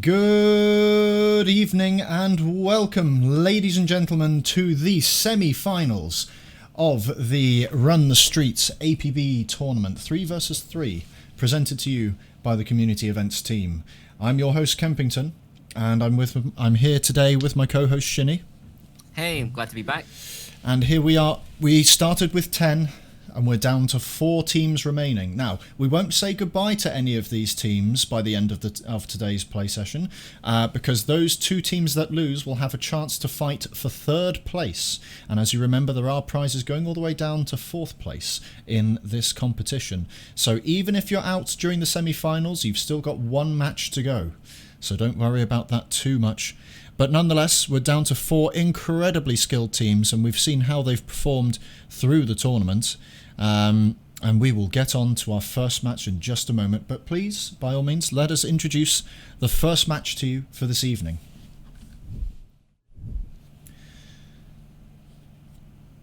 Good evening and welcome, ladies and gentlemen, to the semi-finals of the Run the Streets APB tournament 3 versus 3, presented to you by the community events team. I'm your host Kempington, and I'm here today with my co-host Shini. Hey, I'm glad to be back. And here we are. We started with 10. And we're down to 4 teams remaining. Now, we won't say goodbye to any of these teams by the end of today's play session, because those 2 teams that lose will have a chance to fight for 3rd place. And as you remember, there are prizes going all the way down to 4th place in this competition. So even if you're out during the semi-finals, you've still got 1 match to go. So don't worry about that too much. But nonetheless, we're down to 4 incredibly skilled teams, and we've seen how they've performed through the tournament. And we will get on to our first match in just a moment. But please, by all means, let us introduce the first match to you for this evening.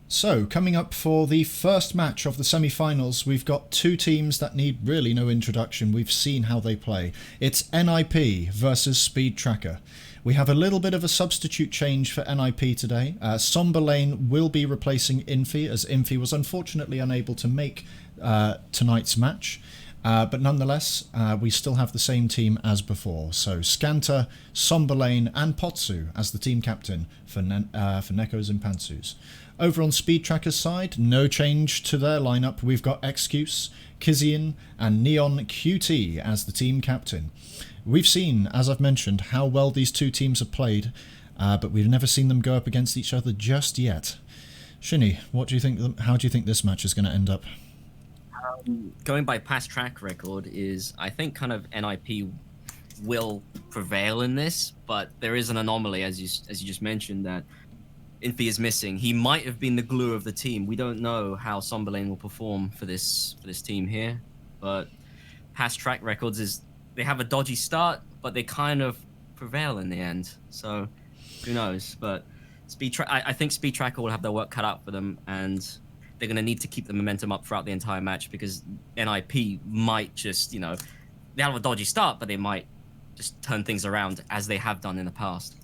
So, coming up for the first match of the semi-finals, we've got 2 teams that need really no introduction. We've seen how they play. It's NIP versus Speedtracker. We have a little bit of a substitute change for NIP today. Somberlane will be replacing Infi, as Infi was unfortunately unable to make tonight's match. But nonetheless, we still have the same team as before. So Scanter, Somberlane and Pantsus as the team captain for Nekos and Pantsus. Over on Speedtracker's side, no change to their lineup. We've got Excuse, Kizian and Neon QT as the team captain. We've seen, as I've mentioned, how well these 2 teams have played, but we've never seen them go up against each other just yet. Shini, what do you think? How do you think this match is going to end up? Going by past track record, I think kind of NIP will prevail in this, but there is an anomaly, as you just mentioned, that Infi is missing. He might have been the glue of the team. We don't know how Somberlane will perform for this team here, but past track records is they have a dodgy start, but they kind of prevail in the end. So who knows? But I think Speedtracker will have their work cut out for them, and they're going to need to keep the momentum up throughout the entire match, because NIP might just, they have a dodgy start, but they might just turn things around as they have done in the past.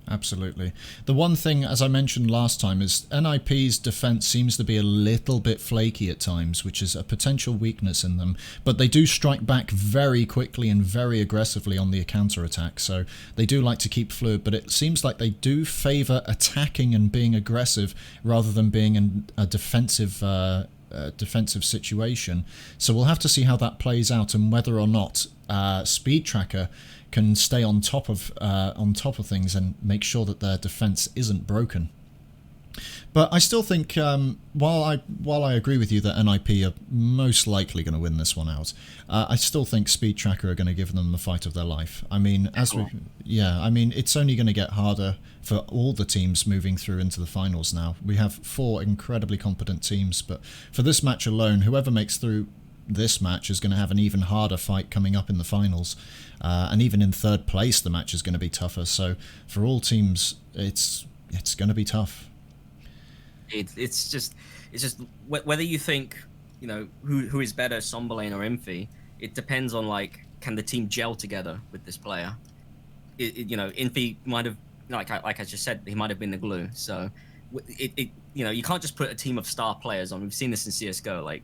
Absolutely. The one thing, as I mentioned last time, is NIP's defense seems to be a little bit flaky at times, which is a potential weakness in them. But they do strike back very quickly and very aggressively on the counter-attack, so they do like to keep fluid, but it seems like they do favour attacking and being aggressive rather than being in a defensive situation. So we'll have to see how that plays out and whether or not Speedtracker can stay on top of things and make sure that their defense isn't broken. But I still think, while I agree with you that NIP are most likely going to win this one out, I still think Speedtracker are going to give them the fight of their life. I mean, it's only going to get harder for all the teams moving through into the finals now. We have 4 incredibly competent teams, but for this match alone, whoever makes through this match is going to have an even harder fight coming up in the finals, and even in 3rd place the match is going to be tougher. So for all teams, it's going to be tough. It's just whether you think who is better, Somberlane or Infi. It depends on can the team gel together with this player. Infi might have, like I just said, he might have been the glue. So you can't just put a team of star players on. We've seen this in CS:GO.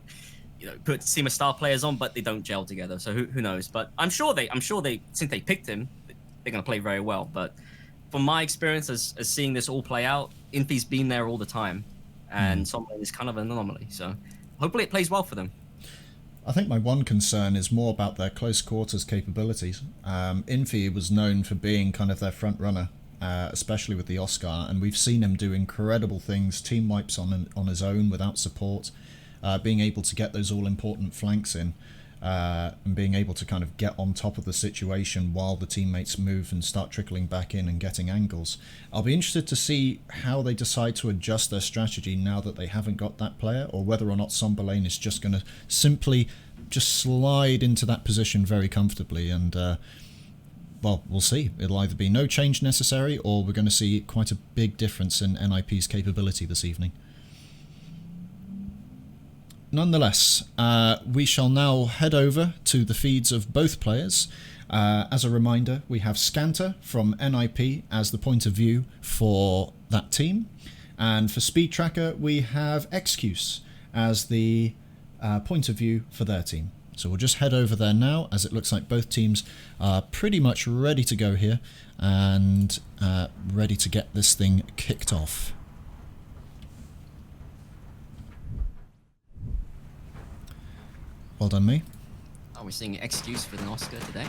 Put a team of star players on, but they don't gel together. So who knows? But I'm sure they since they picked him, they're going to play very well. But from my experience as seeing this all play out, Infi's been there all the time, and Somberlane is kind of an anomaly. So hopefully it plays well for them. I think my one concern is more about their close quarters capabilities. Infi was known for being kind of their front runner, especially with the Oscar, and we've seen him do incredible things, team wipes on his own without support. Being able to get those all-important flanks in, and being able to kind of get on top of the situation while the teammates move and start trickling back in and getting angles. I'll be interested to see how they decide to adjust their strategy now that they haven't got that player, or whether or not Somberlane is just going to simply just slide into that position very comfortably, and well, we'll see. It'll either be no change necessary, or we're going to see quite a big difference in NIP's capability this evening. nonetheless, we shall now head over to the feeds of both players. As a reminder, we have Scanter from NIP as the point of view for that team. And for Speedtracker, we have Excuse as the point of view for their team. So we'll just head over there now, as it looks like both teams are pretty much ready to go here and ready to get this thing kicked off. Well done, me. Are we seeing Excuse with an Oscar today?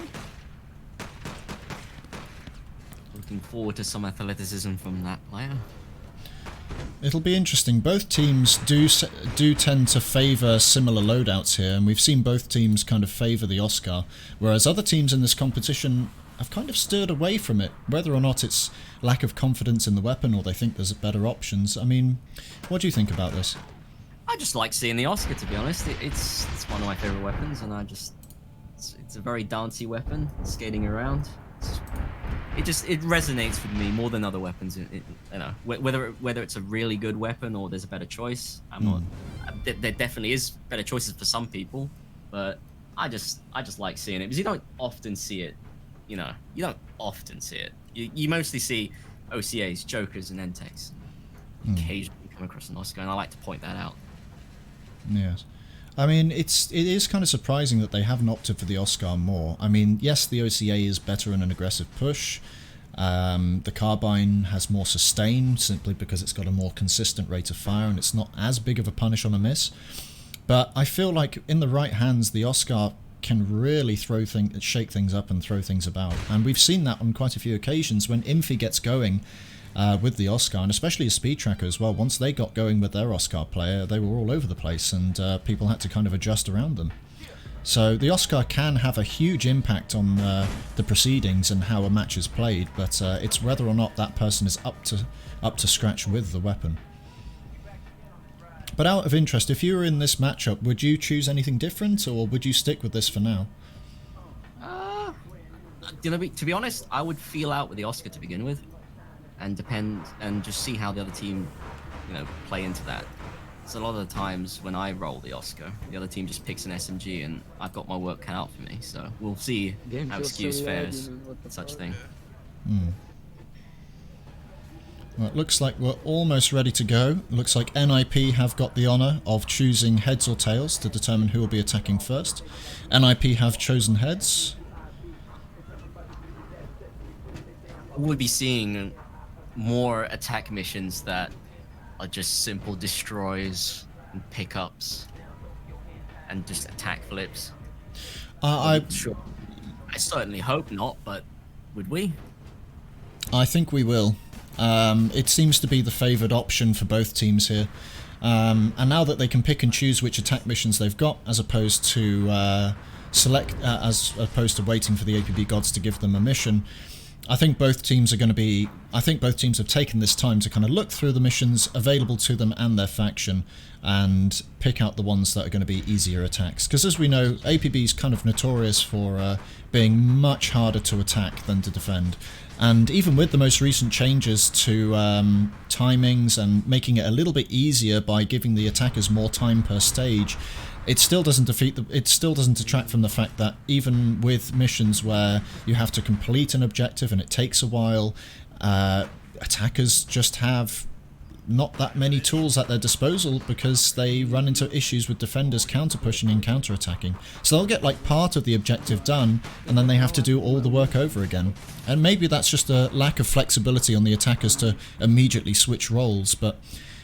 Looking forward to some athleticism from that player. It'll be interesting. Both teams do tend to favour similar loadouts here, and we've seen both teams kind of favour the Oscar, whereas other teams in this competition have kind of steered away from it, whether or not it's lack of confidence in the weapon or they think there's better options. I mean, what do you think about this? I just like seeing the Oscar, to be honest. It's one of my favourite weapons, and it's a very dancey weapon, skating around. It resonates with me more than other weapons. You know, whether it's a really good weapon or there's a better choice. I'm not. There definitely is better choices for some people, but I just like seeing it because you don't often see it. You know, you don't often see it. You mostly see OCAs, Jokers, and NTECs. Occasionally come across an Oscar, and I like to point that out. Yes. I mean, it is kind of surprising that they haven't opted for the Oscar more. I mean, yes, the OCA is better in an aggressive push. The Carbine has more sustain, simply because it's got a more consistent rate of fire, and it's not as big of a punish on a miss. But I feel like in the right hands, the Oscar can really shake things up and throw things about. And we've seen that on quite a few occasions when Infi gets going with the Oscar, and especially as Speedtracker as well. Once they got going with their Oscar player, they were all over the place, and people had to kind of adjust around them. So the Oscar can have a huge impact on the proceedings and how a match is played, but it's whether or not that person is up to scratch with the weapon. But out of interest, if you were in this matchup, would you choose anything different, or would you stick with this for now? To be honest, I would feel out with the Oscar to begin with, and just see how the other team, play into that. So a lot of the times when I roll the Oscar, the other team just picks an SMG, and I've got my work cut out for me. So we'll see how Excuse fares with such thing. Well, it looks like we're almost ready to go. Looks like NIP have got the honour of choosing heads or tails to determine who will be attacking first. NIP have chosen heads. We'll be seeing more attack missions that are just simple destroys and pickups and just attack flips. I certainly hope not, but would we? I think we will. It seems to be the favoured option for both teams here. And now that they can pick and choose which attack missions they've got, as opposed to waiting for the APB gods to give them a mission, I think both teams have taken this time to kind of look through the missions available to them and their faction and pick out the ones that are going to be easier attacks. Because as we know, APB is kind of notorious for being much harder to attack than to defend. And even with the most recent changes to timings and making it a little bit easier by giving the attackers more time per stage, it still doesn't detract from the fact that even with missions where you have to complete an objective and it takes a while, attackers just have not that many tools at their disposal because they run into issues with defenders counter-pushing and counter-attacking. So they'll get like part of the objective done and then they have to do all the work over again. And maybe that's just a lack of flexibility on the attackers to immediately switch roles, but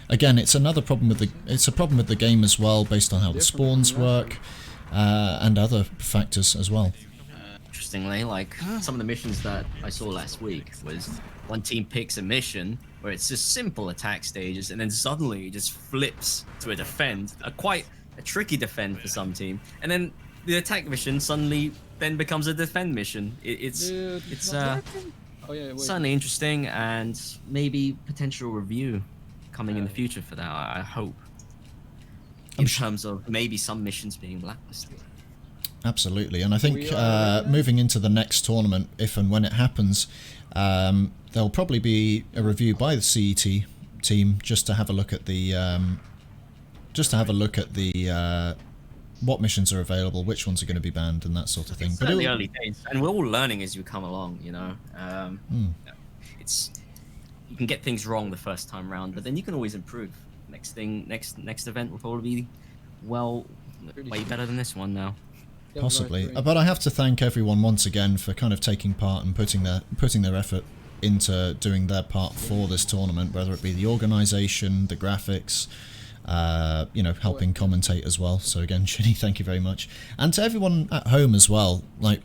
again, it's another problem with the game as well, based on how the spawns work and other factors as well. Interestingly, like some of the missions that I saw last week was one team picks a mission where it's just simple attack stages, and then suddenly it just flips to a defend, quite a tricky defend for some team, and then the attack mission suddenly then becomes a defend mission. It's certainly interesting, and maybe potential review coming in the future for that, I hope, in terms of maybe some missions being blacklisted. Absolutely, and I think moving into the next tournament, if and when it happens, there'll probably be a review by the CET team just to have a look at the just to have a look at the what missions are available, which ones are going to be banned, and that sort of thing. It's But the early days, and we're all learning as you come along. It's you can get things wrong the first time round, but then you can always improve. Next event will probably be way better than this one now. Possibly, but I have to thank everyone once again for kind of taking part and putting their effort into doing their part for this tournament, whether it be the organisation, the graphics, helping commentate as well. So again, Shini, thank you very much, and to everyone at home as well. Like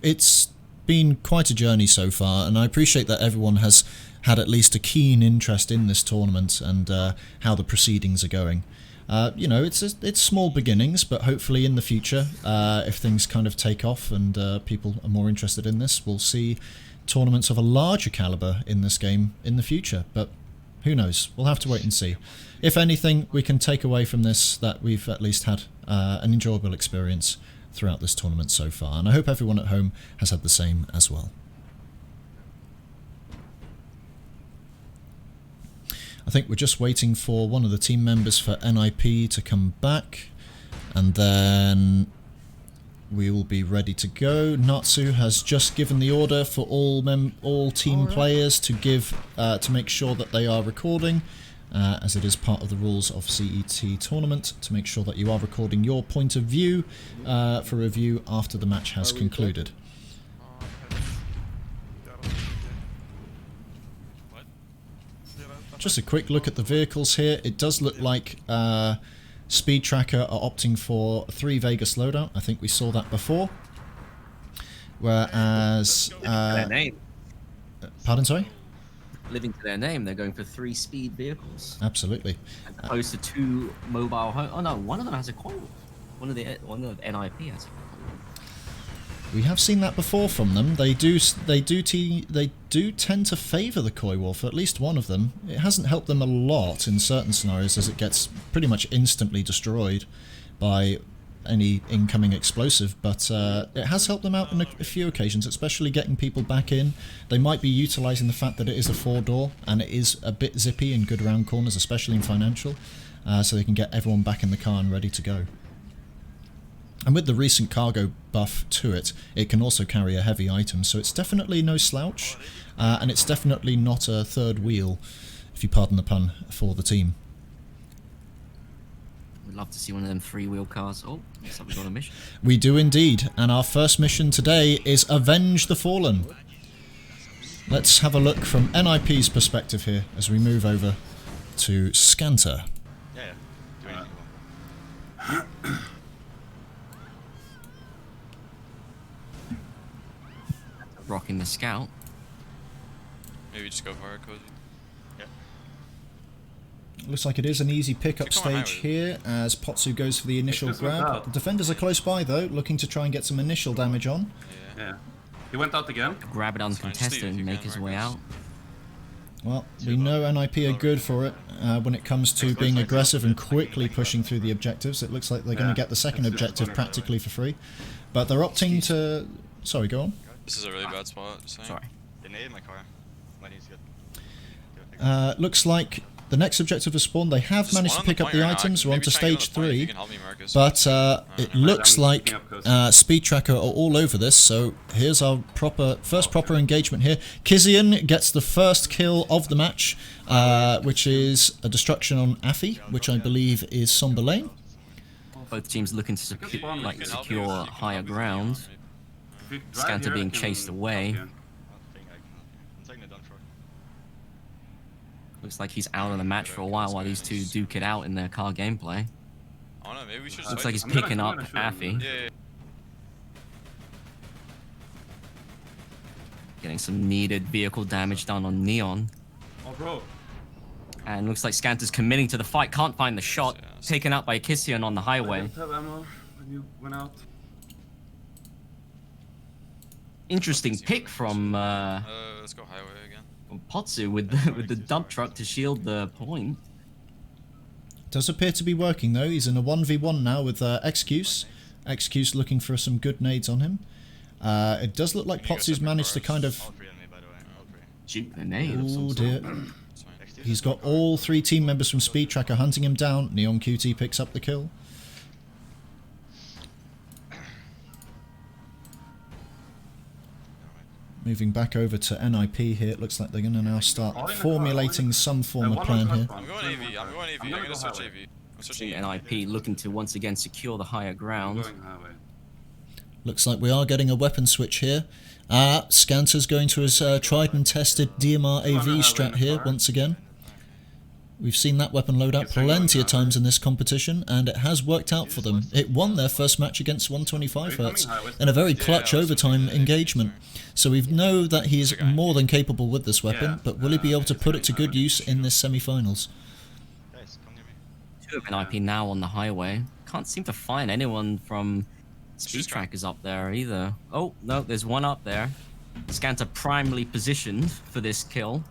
it's been quite a journey so far, and I appreciate that everyone has had at least a keen interest in this tournament and how the proceedings are going. It's small beginnings, but hopefully in the future, if things kind of take off and people are more interested in this, we'll see tournaments of a larger caliber in this game in the future. But who knows? We'll have to wait and see. If anything, we can take away from this that we've at least had an enjoyable experience throughout this tournament so far, and I hope everyone at home has had the same as well. I think we're just waiting for one of the team members for NIP to come back, and then we will be ready to go. Natsu has just given the order for all team players to make sure that they are recording, as it is part of the rules of CET tournament, to make sure that you are recording your point of view for review after the match has concluded. Just a quick look at the vehicles here. It does look like Speedtracker are opting for 3 Vegas loadout. I think we saw that before. Whereas... pardon, sorry? Living to their name, they're going for 3 speed vehicles. Absolutely. As opposed to 2 mobile... Oh no, one of them has a coil. One of the NIP has a coil. We have seen that before from them. They do tend to favour the Koi Wolf, at least one of them. It hasn't helped them a lot in certain scenarios, as it gets pretty much instantly destroyed by any incoming explosive, but it has helped them out on a few occasions, especially getting people back in. They might be utilising the fact that it is a 4-door and it is a bit zippy in good round corners, especially in financial, so they can get everyone back in the car and ready to go. And with the recent cargo buff to it, it can also carry a heavy item, so it's definitely no slouch, and it's definitely not a third wheel, if you pardon the pun, for the team. We'd love to see one of them 3-wheel cars. Oh, looks like we've got a mission. We do indeed, and our first mission today is Avenge the Fallen. Let's have a look from NIP's perspective here, as we move over to Scanter. Rocking the scout. Maybe just go for it, Cozy. Yeah. Looks like it is an easy pickup stage here as Pantsus goes for the initial grab. The defenders are close by though, looking to try and get some initial damage on. Yeah. He went out again. Grab it uncontested and make his way out. Well, we know NIP are good for it when it comes to being aggressive and quickly pushing through the objectives. It looks like they're going to get the second objective practically for free. But they're opting to... Sorry, go on. This is a really bad spot, just saying. Sorry. They naded my car. Money's good. Looks like the next objective is spawned. They have managed to pick up the items. We're on to stage 3. But it looks like Speedtracker are all over this. So here's our first proper engagement here. Kizian gets the first kill of the match, which is a destruction on Afi, which I believe is Somber Lane. Both teams looking to secure higher ground. Scanter being chased away. Looks like he's out of the match for a while these two duke it out in their car gameplay. Oh no, maybe we should Looks like he's picking up Afi. Yeah. Getting some needed vehicle damage done on Neon. Oh, bro. And looks like Scanter's committing to the fight. Can't find the shot. Taken out by Kissian on the highway. I didn't have ammo when you went out. Interesting pick from let's go highway again. Pantsus with the dump truck to shield the point. Does appear to be working though. He's in a 1v1 now with Excuse. Excuse looking for some good nades on him. It does look like Pantsus managed to kind of... Shoot the nade. Oh dear. He's got all 3 team members from Speedtracker hunting him down. Neon QT picks up the kill. Moving back over to NIP here, it looks like they're going to now start formulating some form of plan here. I'm going AV. I'm going AV. I'm going to switch AV. I'm switching NIP looking to once again secure the higher ground. Going highway. Looks like we are getting a weapon switch here. Scanter's going to his tried and tested DMR AV strat here once again. We've seen that weapon load out plenty of times in this competition, and it has worked out for them. It won their first match against 125Hz in a very clutch overtime engagement. So we know that he is more than capable with this weapon, but will he be able to put it to good use in this semi-finals? Guys, come near me. 2 of NIP now on the highway. Can't seem to find anyone from Speedtrackers up there either. Oh, no, there's one up there. Scanter primely positioned for this kill.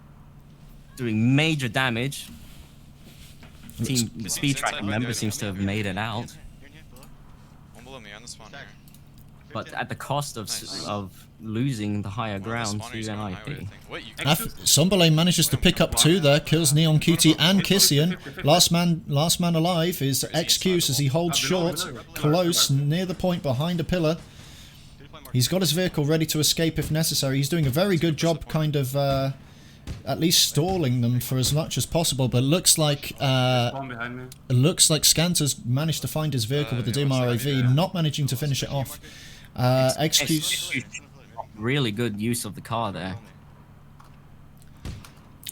Doing major damage. Team Speedtracker member seems to have made it out. Here, below. One below me on the spawn here. But at the cost of losing the higher ground to NIP. Wait, you Sombele manages to pick up 2 there, kills Neon QT and Kissian. Last man alive is Excuse as he holds short, close, near the point, behind a pillar. He's got his vehicle ready to escape if necessary. He's doing a very good job kind of at least stalling them for as much as possible, but it looks like Scanter's managed to find his vehicle with the DMR AV, not managing to finish it off. Excuse. Really good use of the car there.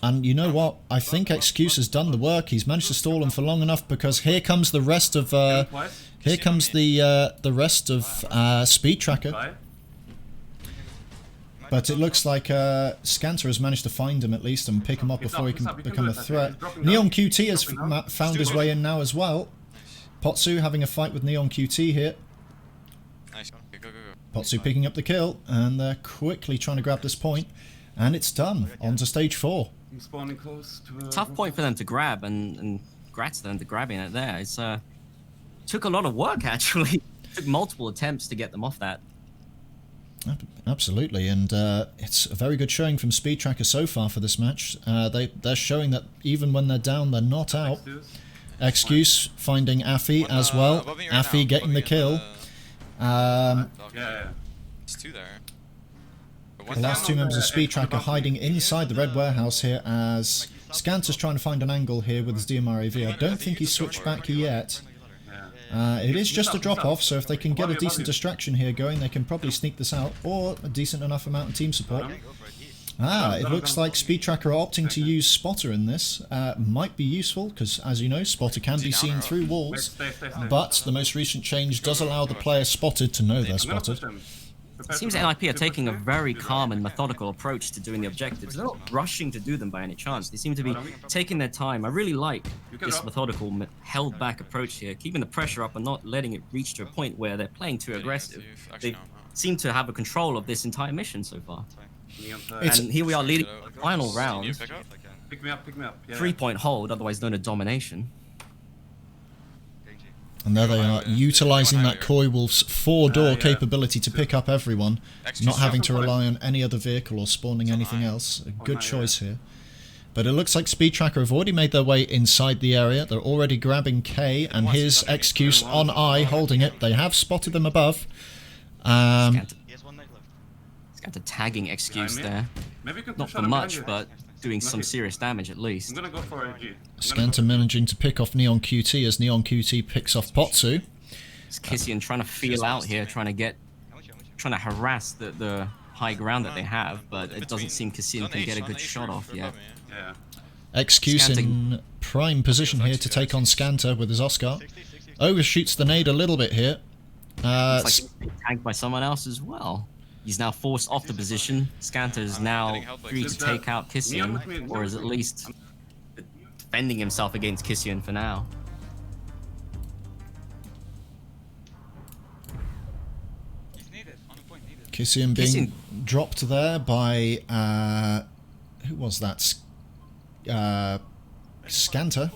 And you know what? I think Excuse has done the work. He's managed to stall him for long enough, because here comes the rest of the rest of Speedtracker. But it looks like Scanter has managed to find him at least and pick him up before he can become a threat. Neon QT has found his way in now as well. Pantsus having a fight with Neon QT here. Nice. Go. Pantsus picking up the kill, and they're quickly trying to grab this point, and it's done. On to stage 4. I'm spawning close to Tough point for them to grab, and congrats to them to grabbing it there. It's took a lot of work actually. Took multiple attempts to get them off that. Absolutely, and it's a very good showing from Speedtracker so far for this match. They're showing that even when they're down, they're not out. Excuse finding Affy as well. Affy getting the kill. There's 2 there. The last 2 members of Speedtracker hiding inside the red warehouse here, as Scanter's trying to find an angle here with his DMR AV. I don't think he's switched back yet. It is just a drop-off, so if they can get a decent distraction here going, they can probably sneak this out, or a decent enough amount of team support. It looks like Speedtracker are opting to use Spotter in this. Might be useful, because as you know, Spotter can be seen through walls, but the most recent change does allow the player spotted to know they're spotted. It seems NIP are taking a very calm and methodical approach to doing the objectives. They're not rushing to do them by any chance. They seem to be taking their time. I really like this methodical, held-back approach here, keeping the pressure up and not letting it reach to a point where they're playing too aggressive. They seem to have a control of this entire mission so far. And here we are leading the final round. Pick me up. 3-point hold, otherwise known as domination. And there they are, utilising that Koi Wolf's 4-door capability to pick up everyone, not having to rely on any other vehicle or spawning anything else. A good choice here. But it looks like Speedtracker have already made their way inside the area. They're already grabbing K, and here's Excuse on I holding it. They have spotted them above. Scanter tagging Excuse there. Not for much, but doing some serious damage at least. I'm gonna go for a G. Scanter managing to pick off Neon QT as Neon QT picks off Pantsus. It's Kissian trying to feel out here, trying to harass the high ground that they have, but it doesn't seem Kissian can get a good shot off yet. Yeah. Excuse in prime position here to take on Scanter with his Oscar. Overshoots the nade a little bit here. Looks like he's being tagged by someone else as well. He's now forced off the position. Scanter is now free to take out Kissian, or is at least defending himself against Kissian for now. Kissian being dropped there by who was that? Scanter.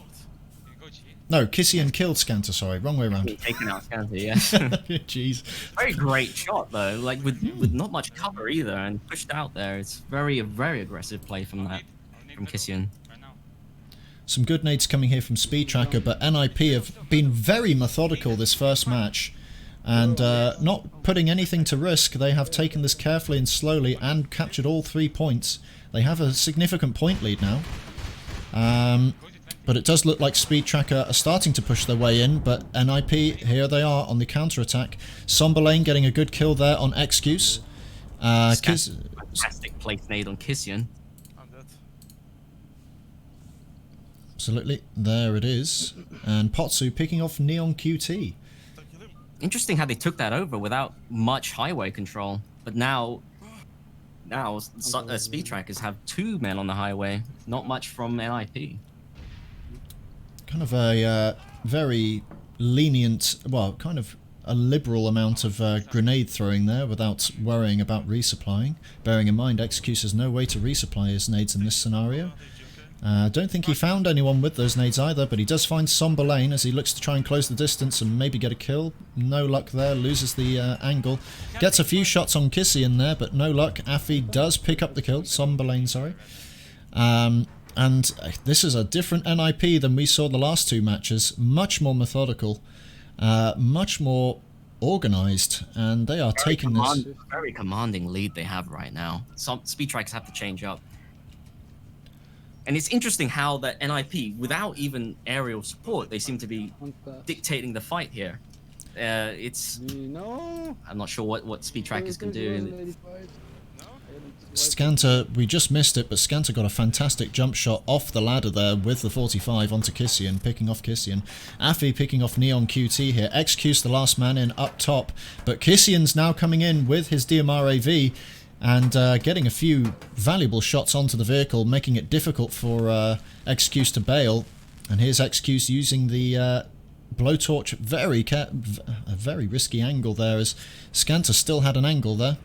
No, Kissian killed Scanter, sorry, wrong way around. Taken out Scanter, yes. Jeez. Very great shot though, like with not much cover either, and pushed out there. It's very aggressive play from Kissian. Some good nades coming here from Speedtracker, but NIP have been very methodical this first match. And not putting anything to risk. They have taken this carefully and slowly and captured all 3 points. They have a significant point lead now. But it does look like Speedtracker are starting to push their way in, but NIP, here they are on the counter-attack. Somberlane getting a good kill there on Excuse. Fantastic place nade on Kissian. I'm dead. Absolutely, there it is. And Pantsus picking off Neon QT. Interesting how they took that over without much highway control. But now Speedtrackers have 2 men on the highway. Not much from NIP. Kind of a very lenient, well, kind of a liberal amount of grenade throwing there without worrying about resupplying. Bearing in mind, Excuse has no way to resupply his nades in this scenario. Don't think he found anyone with those nades either, but he does find Somberlane as he looks to try and close the distance and maybe get a kill. No luck there, loses the angle. Gets a few shots on Kissy in there, but no luck. Afi does pick up the kill, Somberlane, sorry. And this is a different NIP than we saw the last 2 matches. Much more methodical, much more organised, and they are taking this... Very commanding lead they have right now. Some Speedtrackers have to change up. And it's interesting how that NIP, without even aerial support, they seem to be dictating the fight here. I'm not sure what Speedtrackers can do. Scanter, we just missed it, but Scanter got a fantastic jump shot off the ladder there with the 45 onto Kissian, picking off Kissian. Afi picking off Neon QT here. Excuse the last man in up top, but Kissian's now coming in with his DMR AV and getting a few valuable shots onto the vehicle, making it difficult for Excuse to bail. And here's Excuse using the blowtorch, a very risky angle there, as Scanter still had an angle there.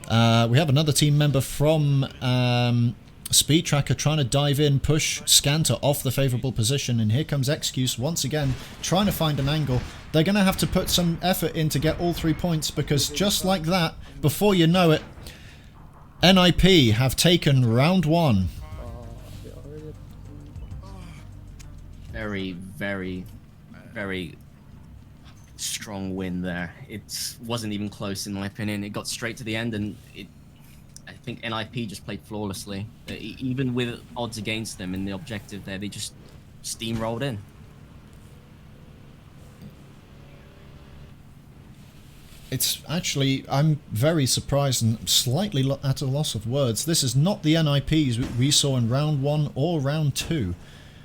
We have another team member from Speedtracker trying to dive in, push Scanter off the favourable position, and here comes Excuse once again trying to find an angle. They're going to have to put some effort in to get all 3 points, because just like that, before you know it, NIP have taken round 1. Very, very, very strong win there. It wasn't even close in my opinion. It got straight to the end, and I think NIP just played flawlessly. Even with odds against them in the objective there, they just steamrolled in. It's actually, I'm very surprised and slightly at a loss of words. This is not the NIPs we saw in round 1 or round 2.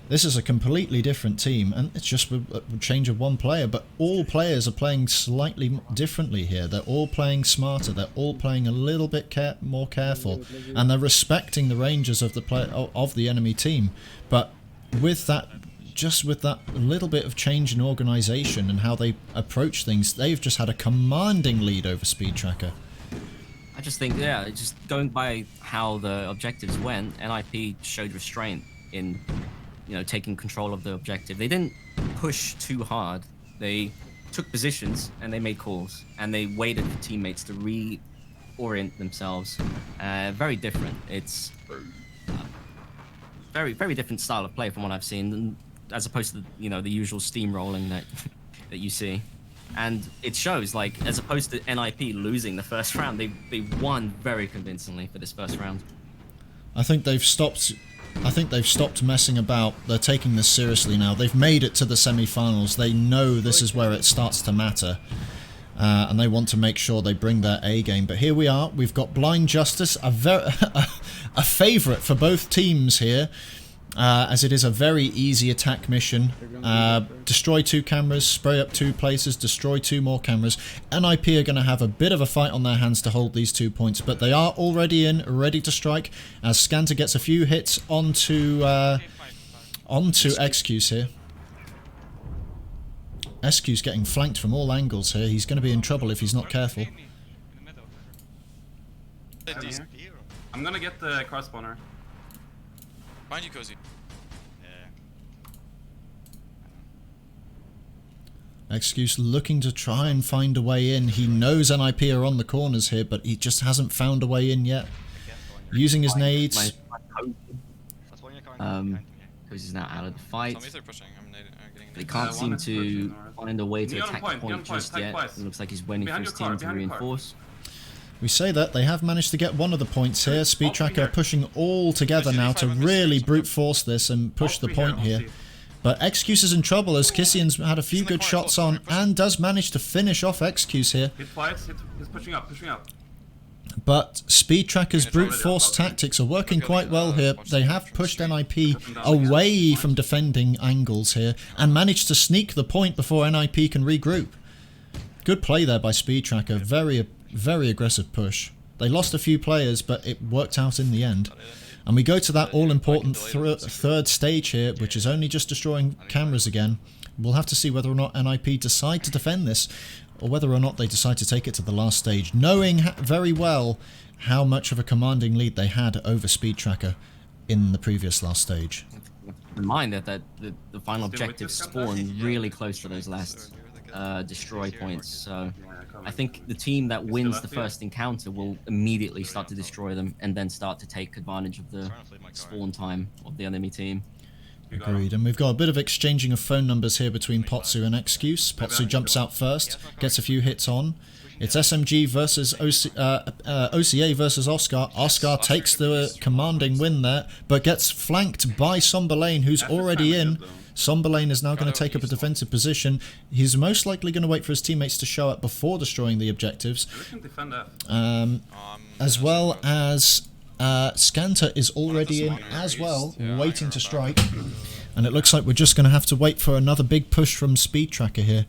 This is a completely different team, and it's just a change of one player, but all players are playing slightly differently here. They're all playing smarter, they're all playing a little bit more careful, and they're respecting the ranges of the enemy team. But with that, just with that little bit of change in organisation and how they approach things, they've just had a commanding lead over Speedtracker. I just think, yeah, just going by how the objectives went, NIP showed restraint in, you know, taking control of the objective. They didn't push too hard. They took positions and they made calls, and they waited for teammates to reorient themselves. Very different. It's very, very different style of play from what I've seen, as opposed to, you know, the usual steamrolling that you see. And it shows, like, as opposed to NIP losing the first round, they won very convincingly for this first round. I think they've stopped messing about. They're taking this seriously now. They've made it to the semi-finals. They know this is where it starts to matter. And they want to make sure they bring their A game. But here we are. We've got Blind Justice, a favourite for both teams here, as it is a very easy attack mission. Destroy 2 cameras, spray up 2 places, destroy 2 more cameras. NIP are going to have a bit of a fight on their hands to hold these 2 points, but they are already in, ready to strike, as Scanter gets a few hits onto Excuse here. Excuse getting flanked from all angles here. He's going to be in trouble if he's not careful. I'm gonna get the cross spawner. Mind you, Cozy. Excuse looking to try and find a way in. He knows NIP are on the corners here, but he just hasn't found a way in yet. Using his nades. Nekos is now out of the fight. Tell me if they're pushing. I'm getting They can't seem one is to pushing north. find a way to Be on attack point, the be on point point, just attack yet. twice. It looks like he's waiting Behind for your his car, team to behind your car. reinforce. We say that they have managed to get one of the points here. Speedtracker here. pushing all together Push now it, to E5 on this really side. brute force this and push the All three point all here. three. But Excuse is in trouble as Kissian's had a few in the good corner, shots close, on push it. and does manage to finish off Excuse here. Hit fights, he's pushing up, pushing up. But Speedtracker's Yeah, brute already force up. tactics are working Okay, quite well here. watch They the have entrance pushed screen. NIP Up and down away again. from defending angles here and managed to sneak the point before NIP can regroup. Good play there by Speedtracker. Very aggressive push. They lost a few players, but it worked out in the end. And we go to that all-important third stage here, which is only just destroying cameras again. We'll have to see whether or not NIP decide to defend this, or whether or not they decide to take it to the last stage, knowing very well how much of a commanding lead they had over Speedtracker in the previous last stage. Keep in mind that the final Still with objectives this spawn really close to those last destroy points. So I think the team that wins the first encounter will immediately start to destroy them and then start to take advantage of the spawn time of the enemy team. Agreed. And we've got a bit of exchanging of phone numbers here between Pantsus and Excuse. Pantsus jumps out first, gets a few hits on. It's SMG versus OCA versus Oscar. Oscar takes the commanding win there, but gets flanked by Somberlane, who's already in. Somberlane is now going to take up a defensive position. He's most likely going to wait for his teammates to show up before destroying the objectives. We can defend that. As well as Scanter is already in as well, waiting to strike. And it looks like we're just going to have to wait for another big push from Speedtracker here.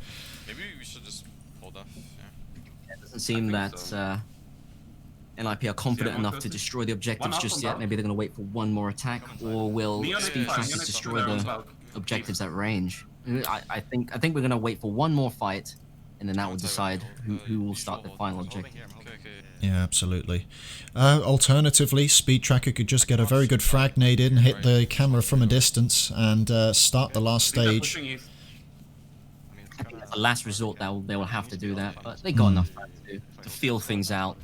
Maybe we should just hold off. Yeah. It doesn't seem that NIP are confident enough to destroy the objectives just yet. Maybe they're going to wait for one more attack, or will Speedtracker destroy the objectives at range? I think we're going to wait for one more fight, and then that will decide who will start the final objective. Yeah, absolutely. Alternatively, Speedtracker could just get a very good frag nade in, hit the camera from a distance, and start the last stage. I think as a last resort, they will have to do that, but they got enough time to feel things out.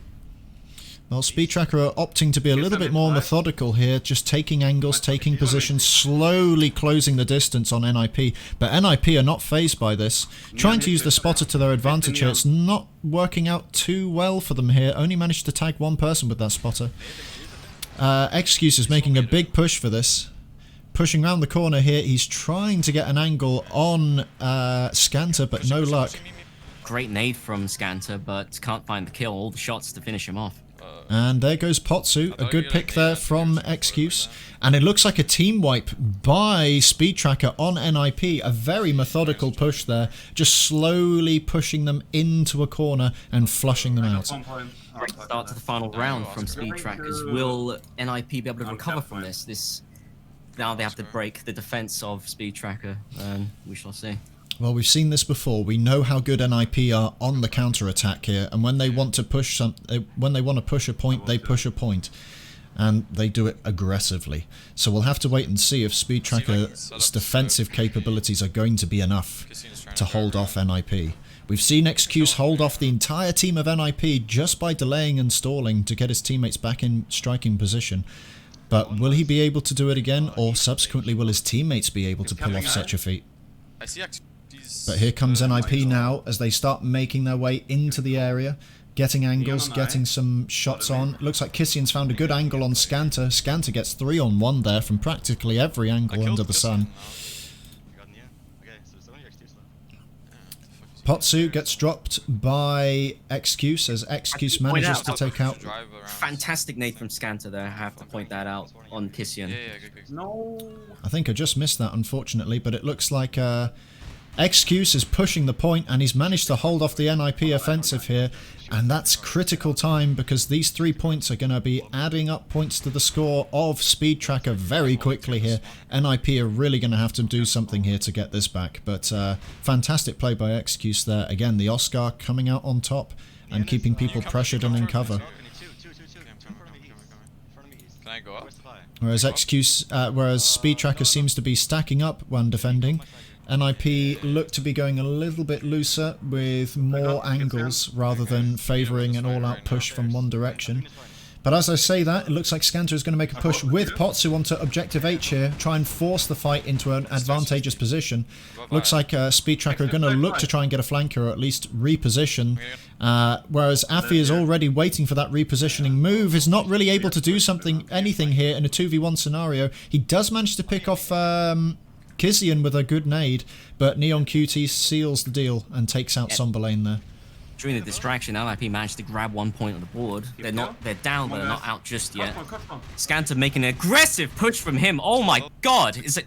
Well, Speedtracker are opting to be a little bit more methodical here, just taking angles, taking positions, slowly closing the distance on NIP. But NIP are not phased by this. Trying to use the spotter to their advantage here. It's not working out too well for them here. Only managed to tag one person with that spotter. Excuse is making a big push for this. Pushing around the corner here. He's trying to get an angle on Scanter, but no luck. Great nade from Scanter, but can't find the kill. All the shots to finish him off. And there goes Pantsus, a good pick there from Excuse. And it looks like a team wipe by Speedtracker on NIP. A very methodical push there, just slowly pushing them into a corner and flushing them out. Great start to the final round from Speedtrackers. Will NIP be able to recover from this? Now they have to break the defense of Speedtracker, and we shall see. Well, we've seen this before. We know how good NIP are on the counter-attack here, and when they want to push a point, they push a point, and they do it aggressively. So we'll have to wait and see if Speedtracker's defensive capabilities are going to be enough to hold off NIP. We've seen Excuse hold off the entire team of NIP just by delaying and stalling to get his teammates back in striking position. But will he be able to do it again, or subsequently will his teammates be able to pull off such a feat? I see But here comes NIP now as they start making their way into the area, getting angles, getting some shots on. Looks like Kissian's found a good angle on Scanter. Scanter gets 3-on-1 there from practically every angle under the sun. Pantsus gets dropped by Excuse as Excuse manages to take out. Fantastic nade from Scanter there. I have to point that out on Kissian. Good. No. I think I just missed that, unfortunately, but it looks like Excuse is pushing the point, and he's managed to hold off the NIP offensive here, and that's critical time because these 3 points are going to be adding up points to the score of Speedtracker very quickly here. NIP are really going to have to do something here to get this back, but fantastic play by Excuse there. Again, the Oscar coming out on top and keeping people pressured and in cover. Can I go up? Whereas Speedtracker seems to be stacking up when defending. NIP look to be going a little bit looser with more angles rather than favouring an all-out push from one direction. But as I say that, it looks like Scanter is going to make a push with Pantsus onto Objective H here, try and force the fight into an advantageous position. Looks like Speedtracker are going to look to try and get a flanker, or at least reposition, whereas Afi is already waiting for that repositioning move, is not really able to do anything here in a 2v1 scenario. He does manage to pick off Kizian with a good nade, but Neon QT seals the deal and takes out Somberlane there. During the distraction, LIP managed to grab 1 point on the board. They're down, but they're not out just yet. Scanter making an aggressive push from him. Oh my god! Is it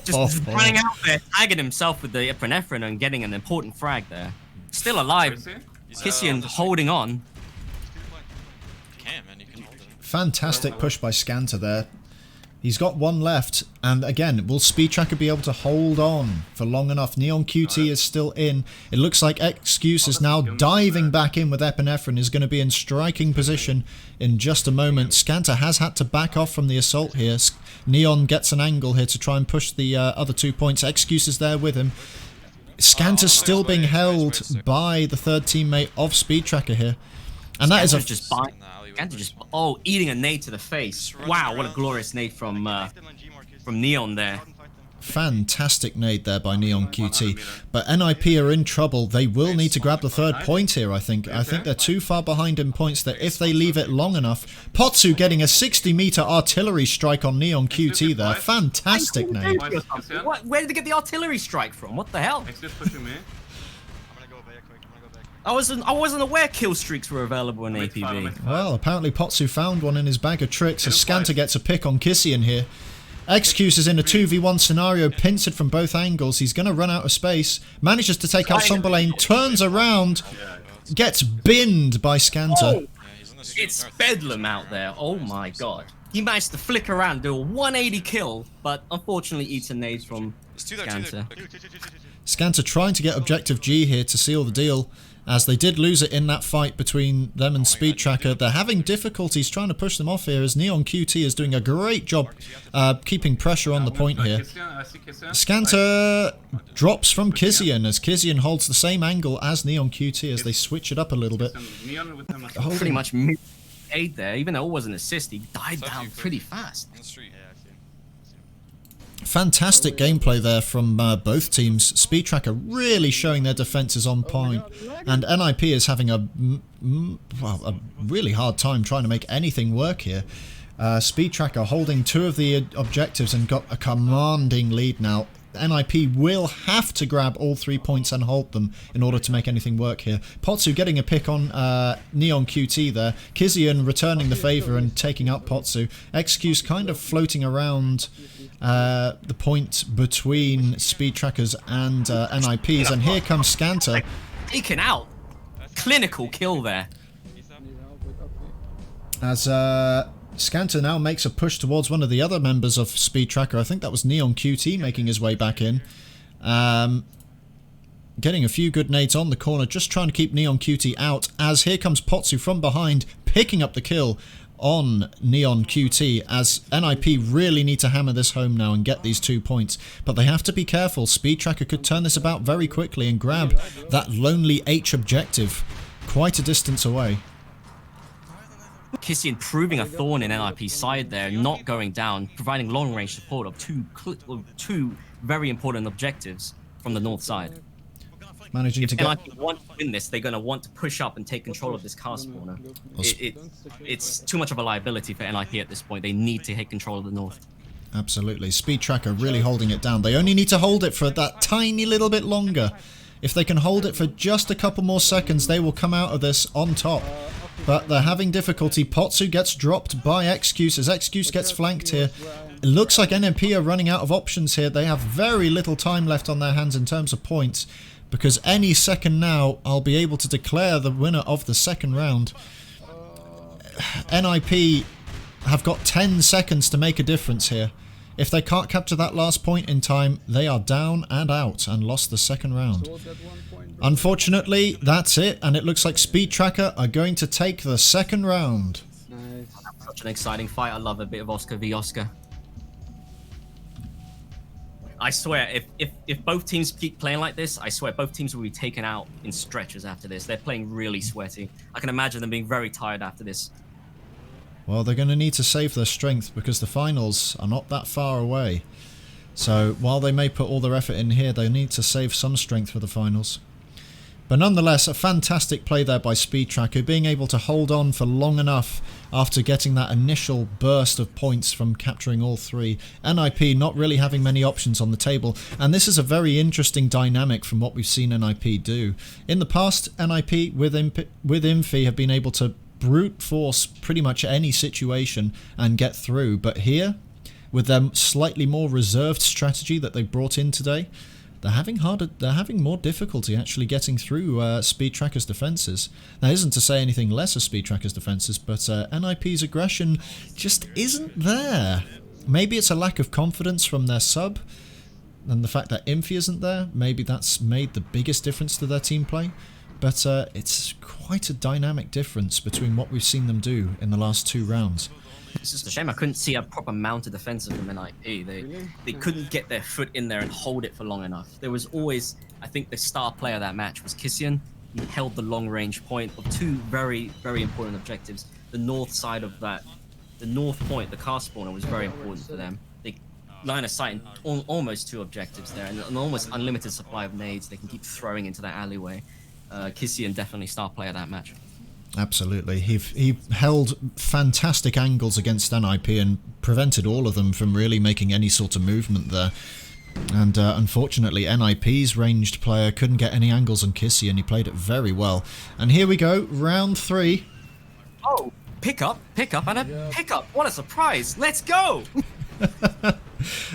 just running out there, tagging himself with the epinephrine and getting an important frag there. Still alive. Kizian holding on. You can, man. You can hold it. Fantastic push by Scanter there. He's got one left, and again, will Speedtracker be able to hold on for long enough? Neon QT is still in. It looks like Excuse is now diving back in with epinephrine, is going to be in striking position in just a moment. Scanter has had to back off from the assault here. Neon gets an angle here to try and push the other 2 points. Excuse is there with him. Scanter's still being held by the third teammate of Speedtracker here. And that is a... eating a nade to the face. Wow, what a glorious nade from Neon there. Fantastic nade there by Neon QT. But NIP are in trouble. They will need to grab the third point here, I think. I think they're too far behind in points that if they leave it long enough... Pantsus getting a 60-meter artillery strike on Neon QT there. Fantastic nade. Where did they get the artillery strike from? What the hell? I wasn't aware kill streaks were available in APB. Well, apparently Pantsus found one in his bag of tricks as Scanter gets a pick on Kizian here. Excuse is in a 2v1 scenario, pincered from both angles. He's going to run out of space. Manages to take out Somberlane, turns around, gets binned by Scanter. It's bedlam out there. Oh my god. He managed to flick around, do a 180 kill, but unfortunately eats a nade from Scanter. Scanter trying to get Objective G here to seal the deal, as they did lose it in that fight between them and Speedtracker. They're having difficulties trying to push them off here, as Neon QT is doing a great job keeping pressure on the point here. Scanter drops from Kizian, as Kizian holds the same angle as Neon QT as they switch it up a little bit. Pretty much aid there, even though it was an assist, he died down pretty fast. Fantastic gameplay there from both teams. Speedtracker really showing their defenses on point, and NIP is having a really hard time trying to make anything work here. Speedtracker holding 2 of the objectives and got a commanding lead now. NIP will have to grab all 3 points and hold them in order to make anything work here. Pantsus getting a pick on Neon QT there. Kizian returning the favour and taking out Pantsus. Excuse kind of floating around the point between Speedtrackers and NIPs, and here comes Scanter. Taken out. Clinical kill there. As Scanter now makes a push towards one of the other members of Speedtracker. I think that was Neon QT making his way back in. Getting a few good nades on the corner, just trying to keep Neon QT out, as here comes Pantsus from behind, picking up the kill on Neon QT, as NIP really need to hammer this home now and get these 2 points. But they have to be careful. Speedtracker could turn this about very quickly and grab that lonely H objective quite a distance away. Kizian proving a thorn in NIP's side there, not going down, providing long-range support of two very important objectives from the north side. Managing if to get... NIP want to win this, they're going to want to push up and take control of this car spawner. It's too much of a liability for NIP at this point. They need to take control of the north. Absolutely. Speedtracker really holding it down. They only need to hold it for that tiny little bit longer. If they can hold it for just a couple more seconds, they will come out of this on top. But they're having difficulty. Pantsus gets dropped by Excuse as Excuse gets flanked here. It looks like NMP are running out of options here. They have very little time left on their hands in terms of points, because any second now I'll be able to declare the winner of the second round. NIP have got 10 seconds to make a difference here. If they can't capture that last point in time, they are down and out and lost the second round. Unfortunately, that's it, and it looks like Speedtracker are going to take the second round. Nice. Such an exciting fight. I love a bit of Oscar v Oscar. I swear, if both teams keep playing like this, I swear both teams will be taken out in stretches after this. They're playing really sweaty. I can imagine them being very tired after this Well, they're going to need to save their strength because the finals are not that far away. So while they may put all their effort in here, they need to save some strength for the finals. But nonetheless, a fantastic play there by Speedtracker, being able to hold on for long enough after getting that initial burst of points from capturing all three. NIP not really having many options on the table, and this is a very interesting dynamic from what we've seen NIP do. In the past, NIP with Infi have been able to brute force pretty much any situation and get through, but here, with their slightly more reserved strategy that they've brought in today, they're having more difficulty actually getting through Speedtracker's defences. That isn't to say anything less of Speedtracker's defences, but NIP's aggression just isn't there. Maybe it's a lack of confidence from their sub, and the fact that Infi isn't there, maybe that's made the biggest difference to their team play. But it's quite a dynamic difference between what we've seen them do in the last 2 rounds. It's just a shame I couldn't see a proper mounted defensive from NIP. They couldn't get their foot in there and hold it for long enough. There was always, I think the star player of that match was Kissian. He held the long range point of 2 very, very important objectives. The north side of that, the north point, the car spawner was very important for them. They line of sight in almost 2 objectives there, and an almost unlimited supply of nades they can keep throwing into that alleyway. Kissian definitely star player that match. Absolutely. He held fantastic angles against NIP and prevented all of them from really making any sort of movement there. And unfortunately, NIP's ranged player couldn't get any angles on Kissy, and he played it very well. And here we go, round 3. Oh, pick up, and a pick up. What a surprise. Let's go!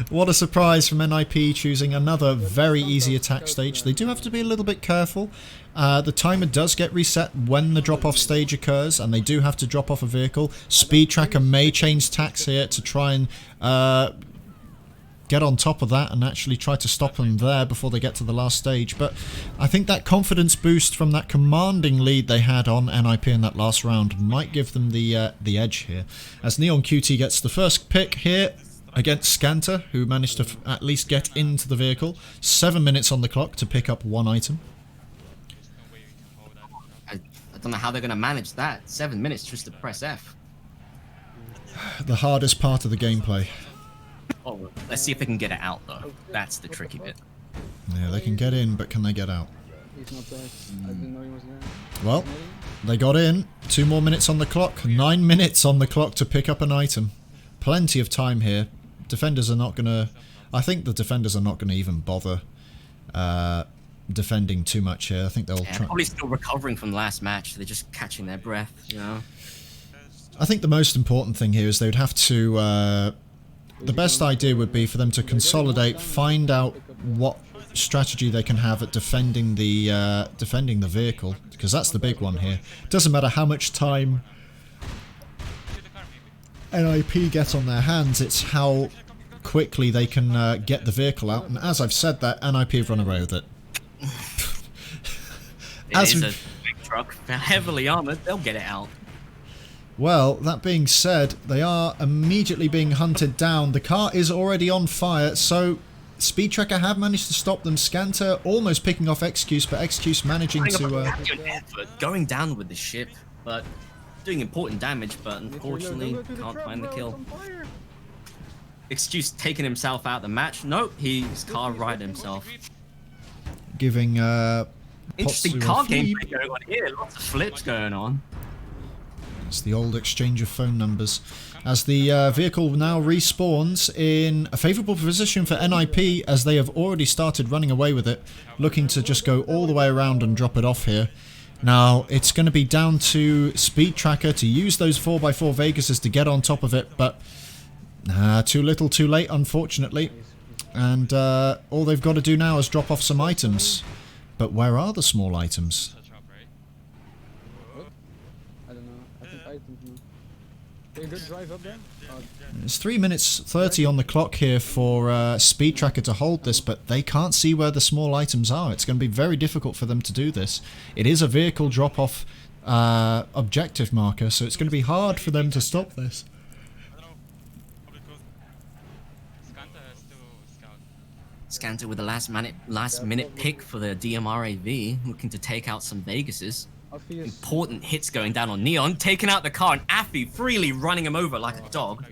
What a surprise from NIP, choosing another very easy attack stage. They do have to be a little bit careful. The timer does get reset when the drop-off stage occurs, and they do have to drop off a vehicle. Speedtracker may change tacks here to try and get on top of that and actually try to stop them there before they get to the last stage. But I think that confidence boost from that commanding lead they had on NIP in that last round might give them the edge here. As Neon QT gets the first pick here against Scanter, who managed to at least get into the vehicle. 7 minutes on the clock to pick up 1 item. I don't know how they're going to manage that. 7 minutes just to press F. The hardest part of the gameplay. Oh, well, let's see if they can get it out, though. That's the tricky bit. Yeah, they can get in, but can they get out? He's not there. I didn't know he was there. Well, they got in. 2 more minutes on the clock. 9 minutes on the clock to pick up an item. Plenty of time here. Defenders are not going to... I think the defenders are not going to even bother defending too much here. I think they'll try... Probably still recovering from the last match. They're just catching their breath, you know? I think the most important thing here is they would have to... the best idea would be for them to consolidate, find out what strategy they can have at defending the vehicle, because that's the big one here. Doesn't matter how much time NIP get on their hands, it's how quickly they can get the vehicle out, and as I've said that, NIP have run away with it. It is a big truck, they're heavily armoured, they'll get it out. Well, that being said, they are immediately being hunted down. The car is already on fire, so Speedtracker have managed to stop them. Scanter almost picking off Excuse, but Excuse managing to... going down with the ship, but doing important damage, but unfortunately can't find the kill. Excuse taking himself out the match. Nope, his car righted himself. Giving interesting Pantsus car a flip. gameplay going on here. Lots of flips going on. It's the old exchange of phone numbers. As the vehicle now respawns in a favourable position for NIP, as they have already started running away with it, looking to just go all the way around and drop it off here. Now, it's going to be down to Speedtracker to use those 4x4 Vegases to get on top of it, but too little too late, unfortunately. And all they've got to do now is drop off some items. But where are the small items? I don't know. I think items now. Can you good drive up there? It's 3 minutes 30 on the clock here for Speedtracker to hold this, but they can't see where the small items are. It's going to be very difficult for them to do this. It is a vehicle drop-off objective marker, so it's going to be hard for them to stop this. Scanter with the last minute pick for the DMRAV, looking to take out some Vegases. Afi is... Important hits going down on Neon, taking out the car, and Afi freely running him over like a dog.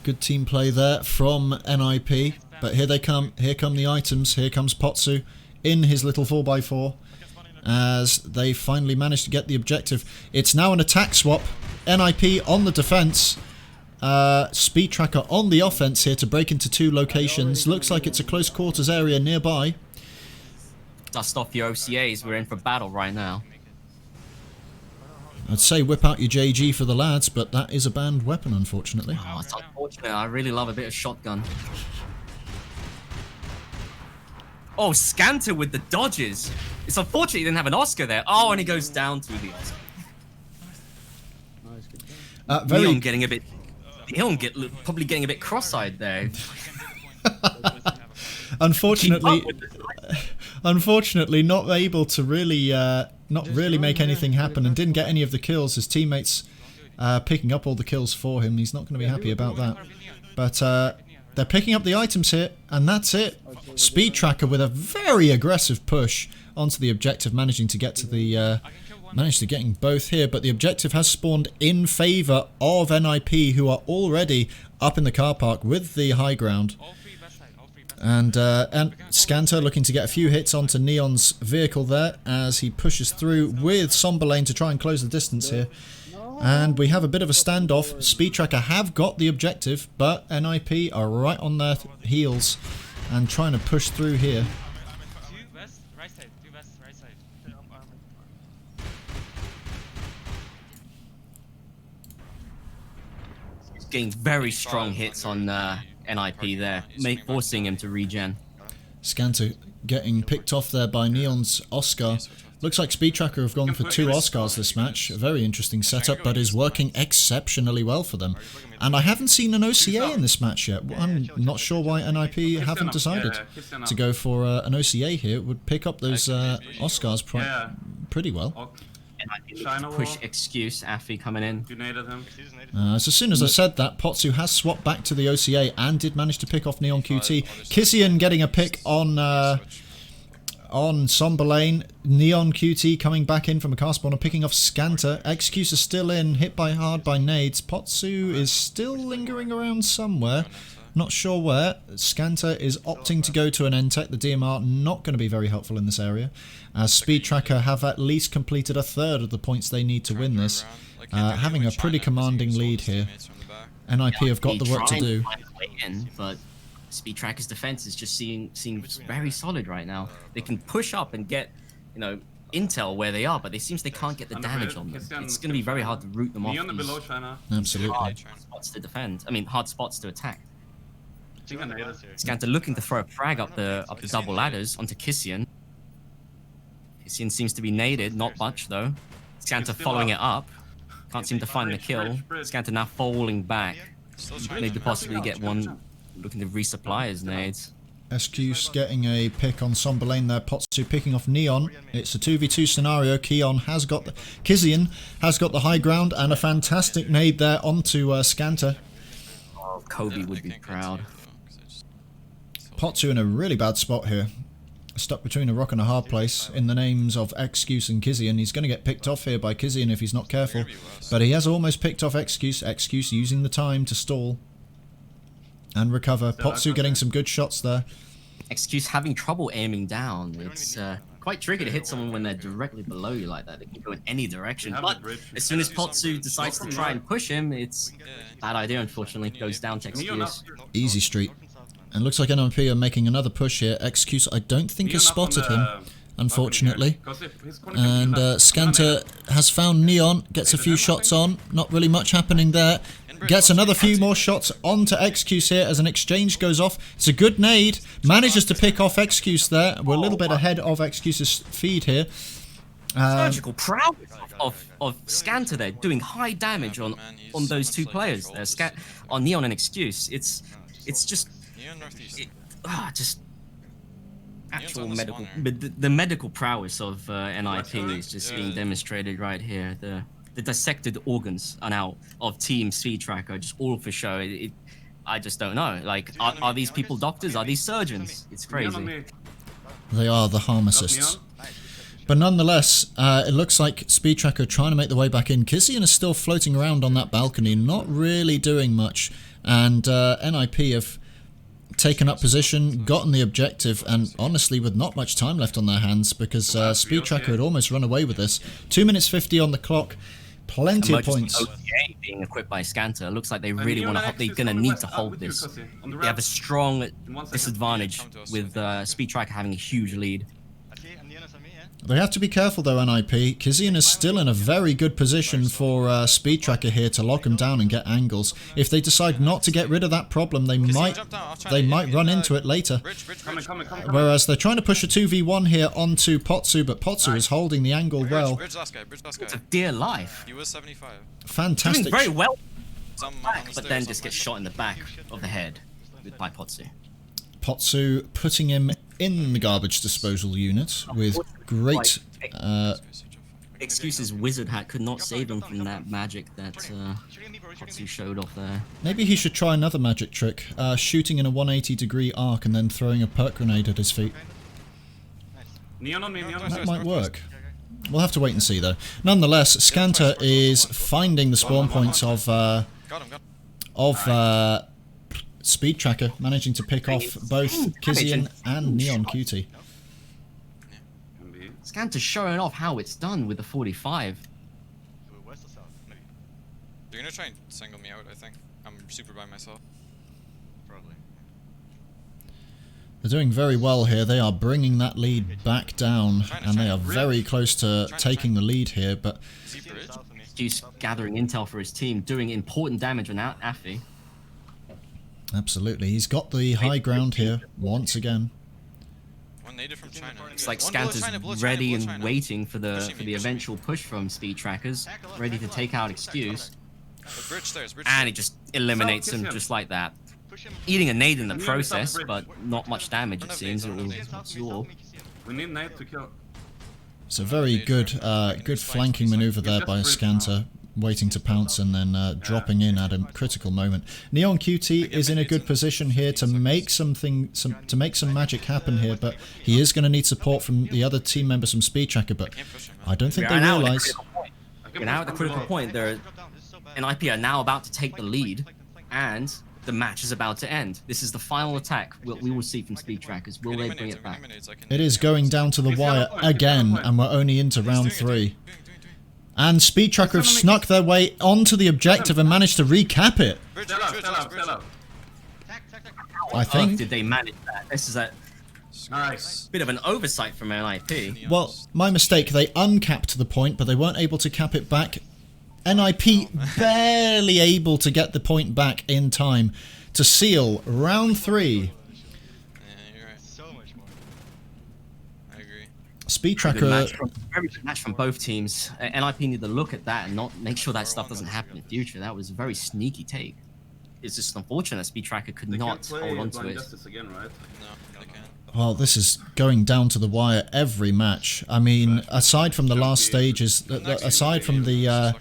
Good team play there from NIP. But here they come. Here come the items. Here comes Pantsus in his little 4x4 as they finally managed to get the objective. It's now an attack swap. NIP on the defense. Speedtracker on the offense here to break into 2 locations. Looks like it's a close quarters area nearby. Dust off your OCAs, we're in for battle right now. I'd say whip out your JG for the lads, but that is a banned weapon, unfortunately. Oh, it's unfortunate. I really love a bit of shotgun. Oh, Scanter with the dodges. It's unfortunate he didn't have an Oscar there. Oh, and he goes down to the Oscar. Nice, good job. Neon getting a bit... Neon probably getting a bit cross-eyed there. Unfortunately, not able to really make anything happen, and didn't get any of the kills. His teammates picking up all the kills for him. He's not going to be happy about that. But they're picking up the items here, and that's it. Speedtracker with a very aggressive push onto the objective, managing to get to the getting both here. But the objective has spawned in favour of NIP, who are already up in the car park with the high ground. And Scanter looking to get a few hits onto Neon's vehicle there as he pushes through with Somberlane to try and close the distance here. And we have a bit of a standoff. Speedtracker have got the objective, but NIP are right on their heels and trying to push through here. Getting very strong hits on NIP there, forcing him to regen. Scanter getting picked off there by Neon's Oscar. Looks like Speedtracker have gone for 2 Oscars this match. A very interesting setup, but is working exceptionally well for them. And I haven't seen an OCA in this match yet. I'm not sure why NIP haven't decided to go for an OCA here. It would pick up those Oscars pretty well. Push excuse, Afi coming in. So as soon as I said that, Pantsus has swapped back to the OCA and did manage to pick off Neon QT. Kissian getting a pick on Somberlane. Neon QT coming back in from a car spawner, picking off Scanter. Excuse is still in, hit hard by nades. Pantsus is still lingering around somewhere. Not sure where. Scanter is opting to go to an N-Tech. The DMR not going to be very helpful in this area, as Speedtracker have at least completed a third of the points they need to win this, having a pretty commanding lead here. NIP have got the work to do. But Speedtracker's defense is just seems very solid right now. They can push up and get, intel where they are, but it seems they can't get the damage on them. It's going to be very hard to root them off these Absolutely. hard spots to defend. I mean, hard spots to attack. Scanter looking to throw a frag up the double ladders onto Kissian. Kissian seems to be naded, not much though. Scanter following it up. Can't seem to find the kill. Scanter now falling back. Maybe possibly get one, looking to resupply his nades. Excuse getting a pick on Somberlane there. Pantsus picking off Neon. It's a 2v2 scenario. Kissian has got the high ground, and a fantastic nade there onto Scanter. Oh, Kobe would be proud. Pantsus in a really bad spot here. Stuck between a rock and a hard place in the names of Excuse and Kissian. He's going to get picked off here by Kissian if he's not careful. But he has almost picked off Excuse. Excuse using the time to stall and recover. Pantsus getting some good shots there. Excuse having trouble aiming down. It's quite tricky to hit someone when they're directly below you like that. They can go in any direction. But as soon as Pantsus decides to try and push him, it's a bad idea, unfortunately. Goes down to Excuse. Easy street. And looks like NIP are making another push here. Excuse, I don't think has spotted him, unfortunately. And Scanter has found Neon, gets a few shots on. Not really much happening there. Gets another few more shots onto Excuse here as an exchange goes off. It's a good nade. Manages to pick off Excuse there. We're a little bit ahead of Excuse's feed here. Surgical prowess of Scanter there, doing high damage on those 2 players there. On Neon and Excuse. It's just... just actual medical, the medical prowess of NIP is just being demonstrated right here. The dissected organs are now of Team Speedtracker, just all for show. I just don't know. Like, are these people doctors? Are these surgeons? It's crazy. They are the pharmacists. But nonetheless, it looks like Speedtracker trying to make the way back in. Kizian is still floating around on that balcony, not really doing much. And NIP have taken up position, gotten the objective, and honestly with not much time left on their hands, because Speedtracker had almost run away with this. 2 minutes 50 on the clock, plenty of points. OTA being equipped by Scanter. Looks like they really want to. They're gonna need to hold this. They have a strong disadvantage with Speedtracker having a huge lead. They have to be careful though, NIP. Kizian is still in a very good position for Speedtracker here to lock him down and get angles. If they decide not to get rid of that problem, they might run into it later. Whereas they're trying to push a 2v1 here onto Pantsus, but Pantsus is holding the angle well. It's a dear life. He was 75. Fantastic. Doing very well, But but then just gets shot in the back of the head by Pantsus. Pantsus putting him in the garbage disposal unit with great... Excuses Wizard Hat could not save him from that magic that Pantsus showed off there. Maybe he should try another magic trick, shooting in a 180-degree arc and then throwing a perk grenade at his feet. Neon on me, neon on me. That might work. We'll have to wait and see though. Nonetheless, Scanter is finding the spawn points of Speedtracker, managing to pick off both Kizian and Neon Cutie. Scanter's showing off how it's done with the 45. They're gonna try and single me out, I think. I'm super by myself. Probably. They're doing very well here. They are bringing that lead back down, and they are very close to taking the lead here, but... He's gathering intel for his team, doing important damage on Affy. Absolutely. He's got the high ground here, once again. One native from China. It's like Scanter's ready and waiting for the eventual push from Speedtrackers, ready to take out Excuse. And it just eliminates him just like that. Eating a nade in the process, but not much damage it seems. It will absorb. We need nade to kill. It's a very good good flanking maneuver there by Scanter, waiting to pounce and then dropping in at a critical moment. Neon QT is in a good position here to make some magic happen here, but he is going to need support from the other team members from Speedtracker, but I don't think they realise... We're now at the critical point. NIP are now about to take the lead, and the match is about to end. This is the final attack we will see from Speedtrackers. Will they bring it back? It is going down to the wire again, and we're only into round 3. And Speedtracker have snuck their way onto the objective and managed to recap it. I think. Did they manage that? This is a bit of an oversight from NIP. Well, my mistake. They uncapped the point, but they weren't able to cap it back. NIP barely able to get the point back in time to seal round 3. Speedtracker. Very good match from both teams. NIP need to look at that and not make sure that stuff doesn't happen in the future. That was a very sneaky take. It's just unfortunate Speedtracker could not hold on to it. Again, right? No, they can't. Well, this is going down to the wire every match. I mean, aside from the last stages, aside from the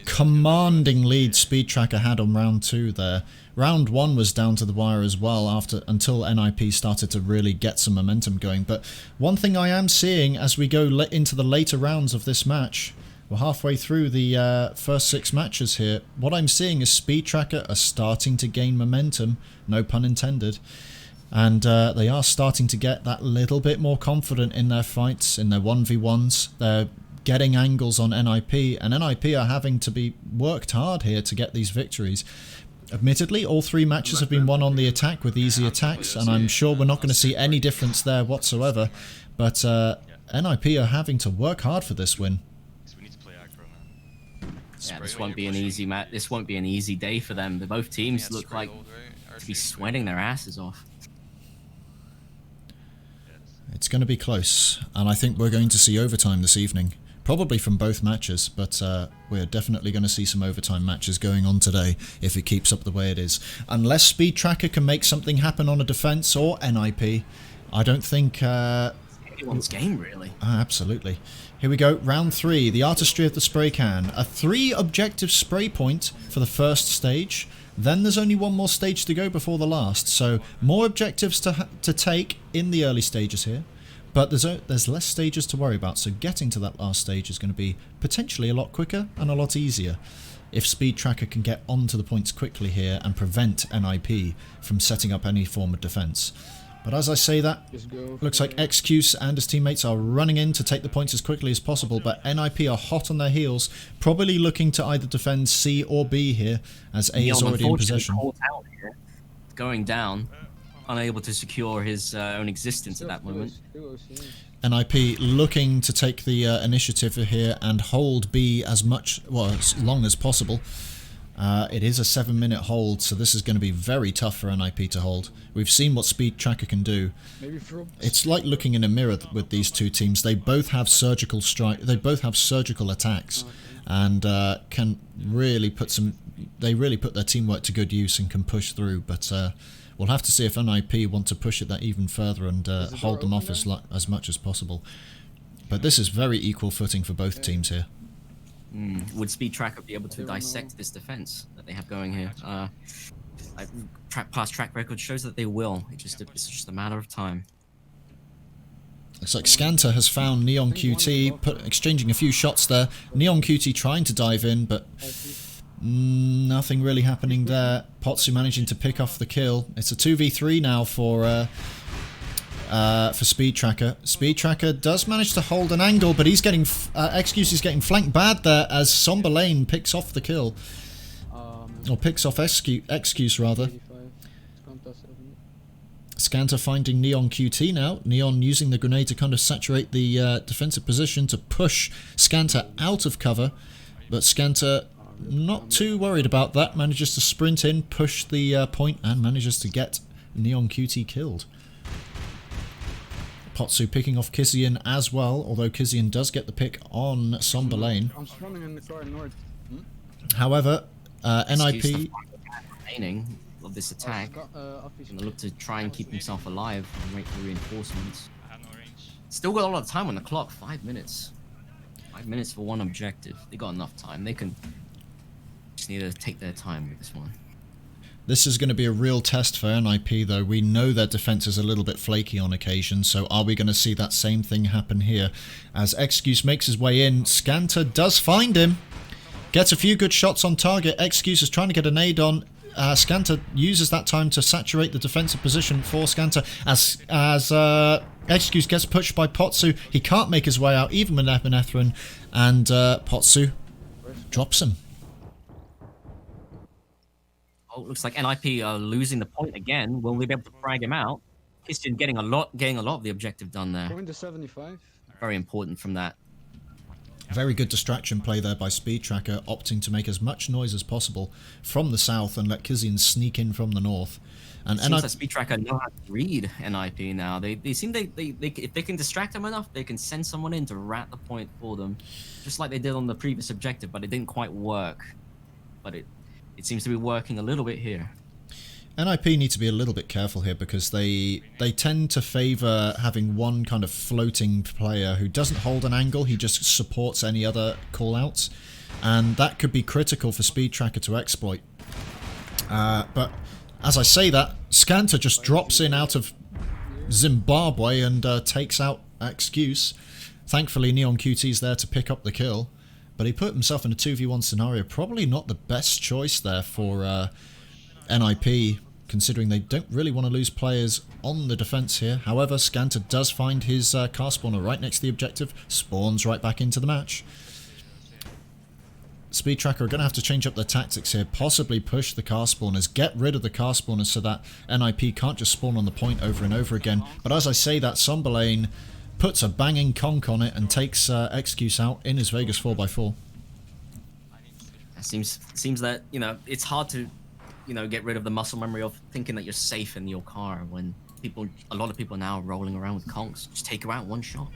commanding lead Speedtracker had on round 2 there, round 1 was down to the wire as well until NIP started to really get some momentum going. But one thing I am seeing as we go into the later rounds of this match, we're halfway through the first 6 matches here, what I'm seeing is Speedtracker are starting to gain momentum, no pun intended. And they are starting to get that little bit more confident in their fights, in their 1v1s. They're getting angles on NIP, and NIP are having to be worked hard here to get these victories. Admittedly, all 3 matches have been won on the attack with easy attacks, and I'm sure we're not going to see any difference there whatsoever. But NIP are having to work hard for this win. Yeah, this won't be an easy match. This won't be an easy day for them. Both teams look like to be sweating their asses off. It's going to be close, and I think we're going to see overtime this evening. Probably from both matches, but we're definitely going to see some overtime matches going on today if it keeps up the way it is. Unless Speedtracker can make something happen on a defense or NIP, I don't think... Anyone's game, really. Absolutely. Here we go, round 3, the artistry of the spray can. A 3-objective spray point for the first stage. Then there's only one more stage to go before the last, so more objectives to take in the early stages here. but there's less stages to worry about, so getting to that last stage is going to be potentially a lot quicker and a lot easier if Speedtracker can get onto the points quickly here and prevent NIP from setting up any form of defense. But as I say that, looks like Excuse and his teammates are running in to take the points as quickly as possible, but NIP are hot on their heels, probably looking to either defend C or B here, as A is already in possession. Going down, unable to secure his own existence at that moment. NIP looking to take the initiative here and hold B as long as possible. It is a 7-minute hold, so this is going to be very tough for NIP to hold. We've seen what Speedtracker can do. It's like looking in a mirror with these two teams. They both have surgical strike. They both have surgical attacks, and can really put They really put their teamwork to good use and can push through. But we'll have to see if NIP want to push it that even further and hold them off as much as possible. But this is very equal footing for both teams here. Would Speedtracker be able to dissect this defense that they have going here? Past track record shows that they will. It's just a matter of time. Looks like Scanter has found Neon QT, exchanging a few shots there. Neon QT trying to dive in, but nothing really happening there. Pantsus managing to pick off the kill. It's a 2v3 now for Speedtracker. Speedtracker does manage to hold an angle, but he's getting Excuse is getting flanked bad there as Somber Lane picks off the kill, or picks off Excuse rather. Scanter finding Neon QT now. Neon using the grenade to kind of saturate the defensive position to push Scanter out of cover, but Scanter not too worried about that. Manages to sprint in, push the point, and manages to get Neon QT killed. Pantsus picking off Kizian as well, although Kizian does get the pick on Somber Lane. I'm spawning in the car north. However, NIP remaining of this attack, gonna look to try and keep himself alive and wait for reinforcements. Still got a lot of time on the clock. 5 minutes. 5 minutes for one objective. They got enough time. They can just need to take their time with this one. This is going to be a real test for NIP, though. We know their defense is a little bit flaky on occasion, so are we going to see that same thing happen here? As Excuse makes his way in, Scanter does find him. Gets a few good shots on target. Excuse is trying to get a nade on. Scanter uses that time to saturate the defensive position for Scanter. As Excuse gets pushed by Pantsus, he can't make his way out, even with Epinephrine, and Pantsus drops him. Oh, looks like NIP are losing the point again. Will we be able to frag him out? Christian getting a lot of the objective done there. Going to 75. Very important from that. Very good distraction play there by Speedtracker, opting to make as much noise as possible from the south and let Kizian sneak in from the north. And Seems like Speedtracker know how to read NIP now. They seem they if they can distract them enough, they can send someone in to rat the point for them, just like they did on the previous objective. But it didn't quite work. But it seems to be working a little bit here. NIP need to be a little bit careful here because they tend to favour having one kind of floating player who doesn't hold an angle, he just supports any other call-outs, and that could be critical for Speedtracker to exploit. But as I say that, Scanter just drops in out of Zimbabwe and takes out Excuse. Thankfully Neon QT's there to pick up the kill, but he put himself in a 2v1 scenario. Probably not the best choice there for NIP, considering they don't really want to lose players on the defense here. However, Scanter does find his car spawner right next to the objective, spawns right back into the match. Speedtracker are going to have to change up their tactics here, possibly push the car spawners, get rid of the car spawners so that NIP can't just spawn on the point over and over again. But as I say that, Somber Lane puts a banging conk on it and takes Excuse out in his Vegas 4x4. It seems that, you know, it's hard to, you know, get rid of the muscle memory of thinking that you're safe in your car when a lot of people are now rolling around with conks. Just take her out one shot.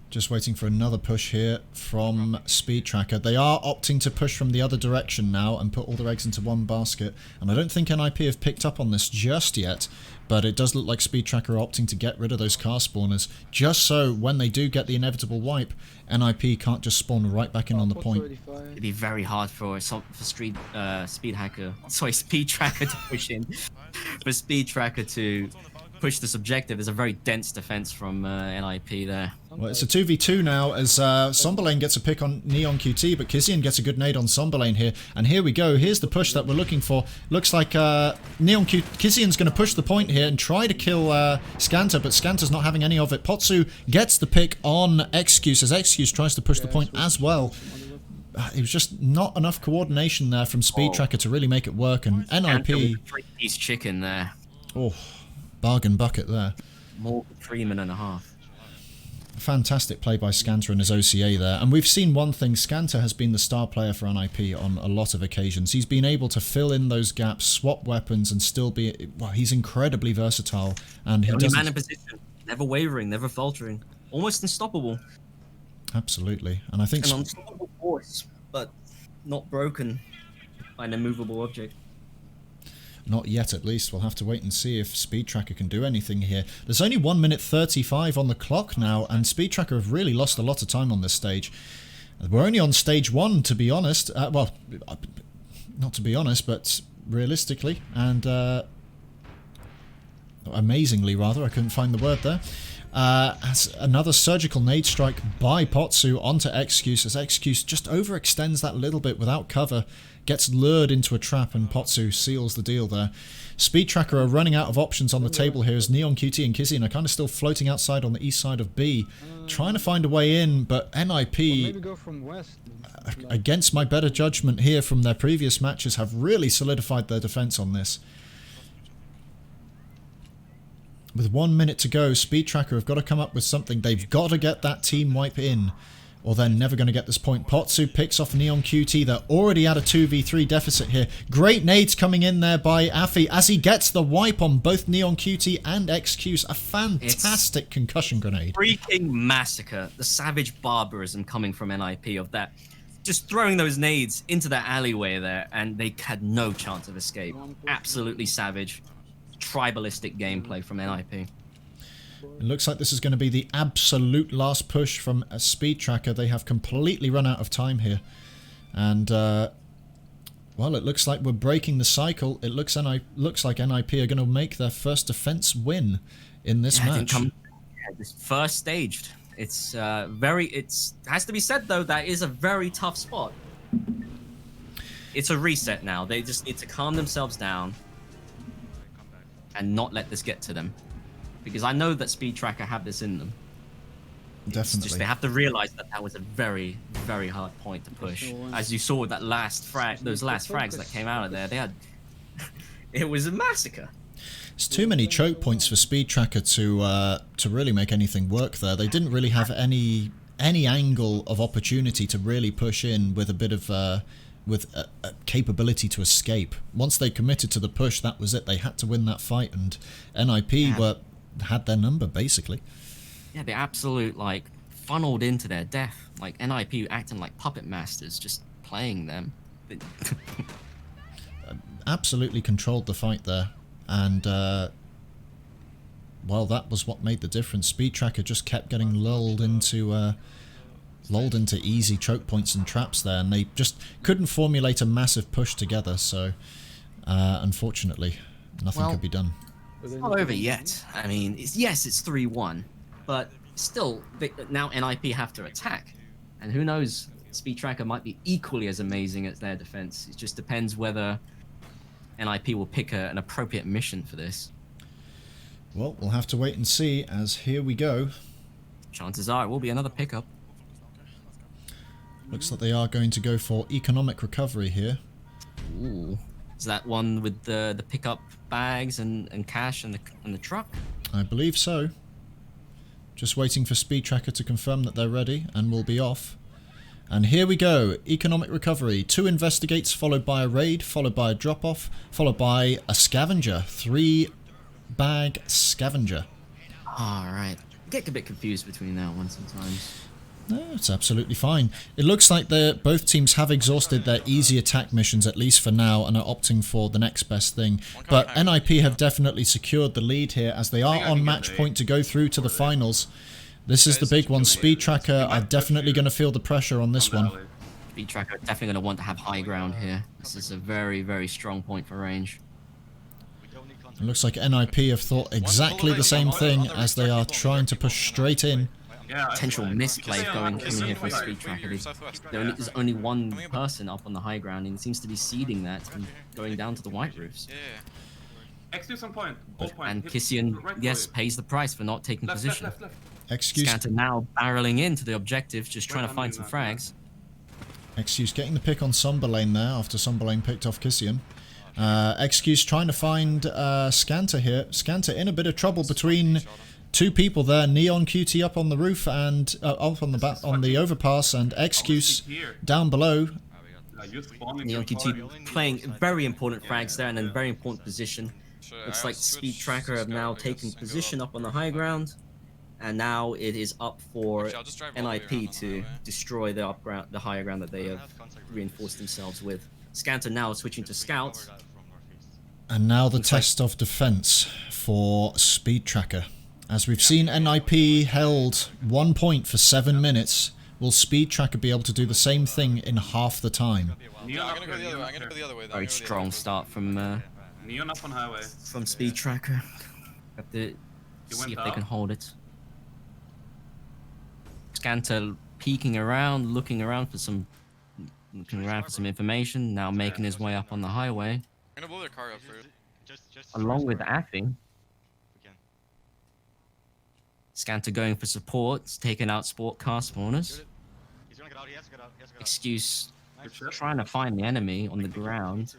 Just waiting for another push here from Speedtracker. They are opting to push from the other direction now and put all their eggs into one basket. And I don't think NIP have picked up on this just yet, but it does look like Speedtracker are opting to get rid of those car spawners, just so when they do get the inevitable wipe, NIP can't just spawn right back in on the point. It'd be very hard for Speedtracker to push in. for Speedtracker to push this objective is a very dense defense from NIP there. Well, it's a 2v2 now as Somberlane gets a pick on Neon QT, but Kizian gets a good nade on Somberlane here. And here we go. Here's the push that we're looking for. Looks like Kizian's going to push the point here and try to kill Scanter, but Scanter's not having any of it. Pantsus gets the pick on Excuse as Excuse tries to push the point as well. It was just not enough coordination there from Speedtracker to really make it work, and NIP... Three-piece chicken there. Oh, bargain bucket there. More than 3 minutes and a half. Fantastic play by Scanter and his OCA there. And we've seen one thing, Scanter has been the star player for NIP on a lot of occasions. He's been able to fill in those gaps, swap weapons, and still be... Well, he's incredibly versatile. And he Only man in position, never wavering, never faltering. Almost unstoppable. Absolutely. And I think... An unstoppable force, but not broken by an immovable object. Not yet, at least. We'll have to wait and see if Speedtracker can do anything here. There's only 1 minute 35 on the clock now, and Speedtracker have really lost a lot of time on this stage. We're only on stage 1, to be honest. Well, not to be honest, but realistically, and amazingly, rather. I couldn't find the word there. As another surgical nade strike by Pantsus onto Excuse, as Excuse just overextends that little bit without cover, gets lured into a trap, and Pantsus seals the deal there. Speedtracker are running out of options on the table here as Neon QT and Kizian are kind of still floating outside on the east side of B, trying to find a way in, but NIP, Maybe go from west. against my better judgment here from their previous matches, have really solidified their defense on this. With 1 minute to go, Speedtracker have got to come up with something. They've got to get that team wipe in, or they're never going to get this point. Pantsus picks off Neon QT. They're already at a 2v3 deficit here. Great nades coming in there by Afi as he gets the wipe on both Neon QT and Excuse. A fantastic concussion grenade. Freaking massacre. The savage barbarism coming from NIP of that. Just throwing those nades into that alleyway there, and they had no chance of escape. Absolutely savage. Tribalistic gameplay from NIP. It looks like this is going to be the absolute last push from a Speedtracker. They have completely run out of time here. And, well, it looks like we're breaking the cycle. It looks like NIP are going to make their first defense win in this match. This first staged. It's has to be said, though, that is a very tough spot. It's a reset now. They just need to calm themselves down and not let this get to them, because I know that Speedtracker have this in them. Definitely. Just, they have to realize that that was a very, very hard point to push. As you saw with that last those last frags that came out of there, they had it was a massacre. It's too many choke points for Speedtracker to really make anything work there. They didn't really have any angle of opportunity to really push in with a bit of with a capability to escape. Once they committed to the push, that was it. They had to win that fight, and NIP had their number, basically. Yeah, they absolute, like, funneled into their death. Like, NIP acting like puppet masters, just playing them. Absolutely controlled the fight there, and well, that was what made the difference. Speedtracker just kept getting lulled into easy choke points and traps there, and they just couldn't formulate a massive push together, so unfortunately nothing could be done. It's not over yet. I mean, yes, it's 3-1, but still, now NIP have to attack, and who knows, Speedtracker might be equally as amazing as their defense. It just depends whether NIP will pick an appropriate mission for this. Well, we'll have to wait and see, as here we go. Chances are it will be another pickup. Looks like they are going to go for economic recovery here. Ooh. Is that one with the pickup bags and cash and the truck? I believe so. Just waiting for Speedtracker to confirm that they're ready, and we'll be off. And here we go. Economic recovery. 2 investigates, followed by a raid, followed by a drop-off, followed by a scavenger. 3-bag scavenger. Alright. Get a bit confused between that one sometimes. No, it's absolutely fine. It looks like both teams have exhausted their easy attack missions, at least for now, and are opting for the next best thing. But NIP have definitely secured the lead here, as they are on match point to go through to the finals. This is the big one. Speedtracker are definitely going to feel the pressure on this one. Speedtracker are definitely going to want to have high ground here. This is a very, very strong point for range. It looks like NIP have thought exactly the same thing as they are trying to push straight in. Yeah, Potential misplay coming Kissing here from right. Speedtracker. Southwest. There's only one person up on the high ground, and he seems to be seeding that and going down to the white roofs. Yeah. Excuse on point. All point. And Hit Kissian, right yes, for pays the price for not taking you. Left, position. left. Excuse, Scanter now barreling into the objective, just trying to find some frags. Excuse getting the pick on Somberlane there after Somberlane picked off Kissian. Excuse trying to find Scanter here. Scanter in a bit of trouble between two people there. Neon QT up on the roof and up on the overpass, and Excuse down below. Neon QT playing very important frags there and in a very important position. Looks like Speedtracker have now taken position up on the high ground, and now it is up for NIP to destroy the higher ground that they have reinforced themselves with. Scanter now switching to Scout. And now the test of defense for Speedtracker. As we've seen NIP held 1 point for 7 minutes, will Speedtracker be able to do the same thing in half the time? I'm gonna go the other way. I'm gonna go the other way. Very strong start from Neon up on highway. Speedtracker. Have to see went if they up. can hold it. Scanter peeking around, looking around for some information. Now making his way up on the highway, I'm gonna blow their car up first. along with Affy. Scanter going for support, taking out sport car spawners. He's gonna get out. He has to get out. He has to get out. Excuse Good shit. trying to find the enemy on the ground.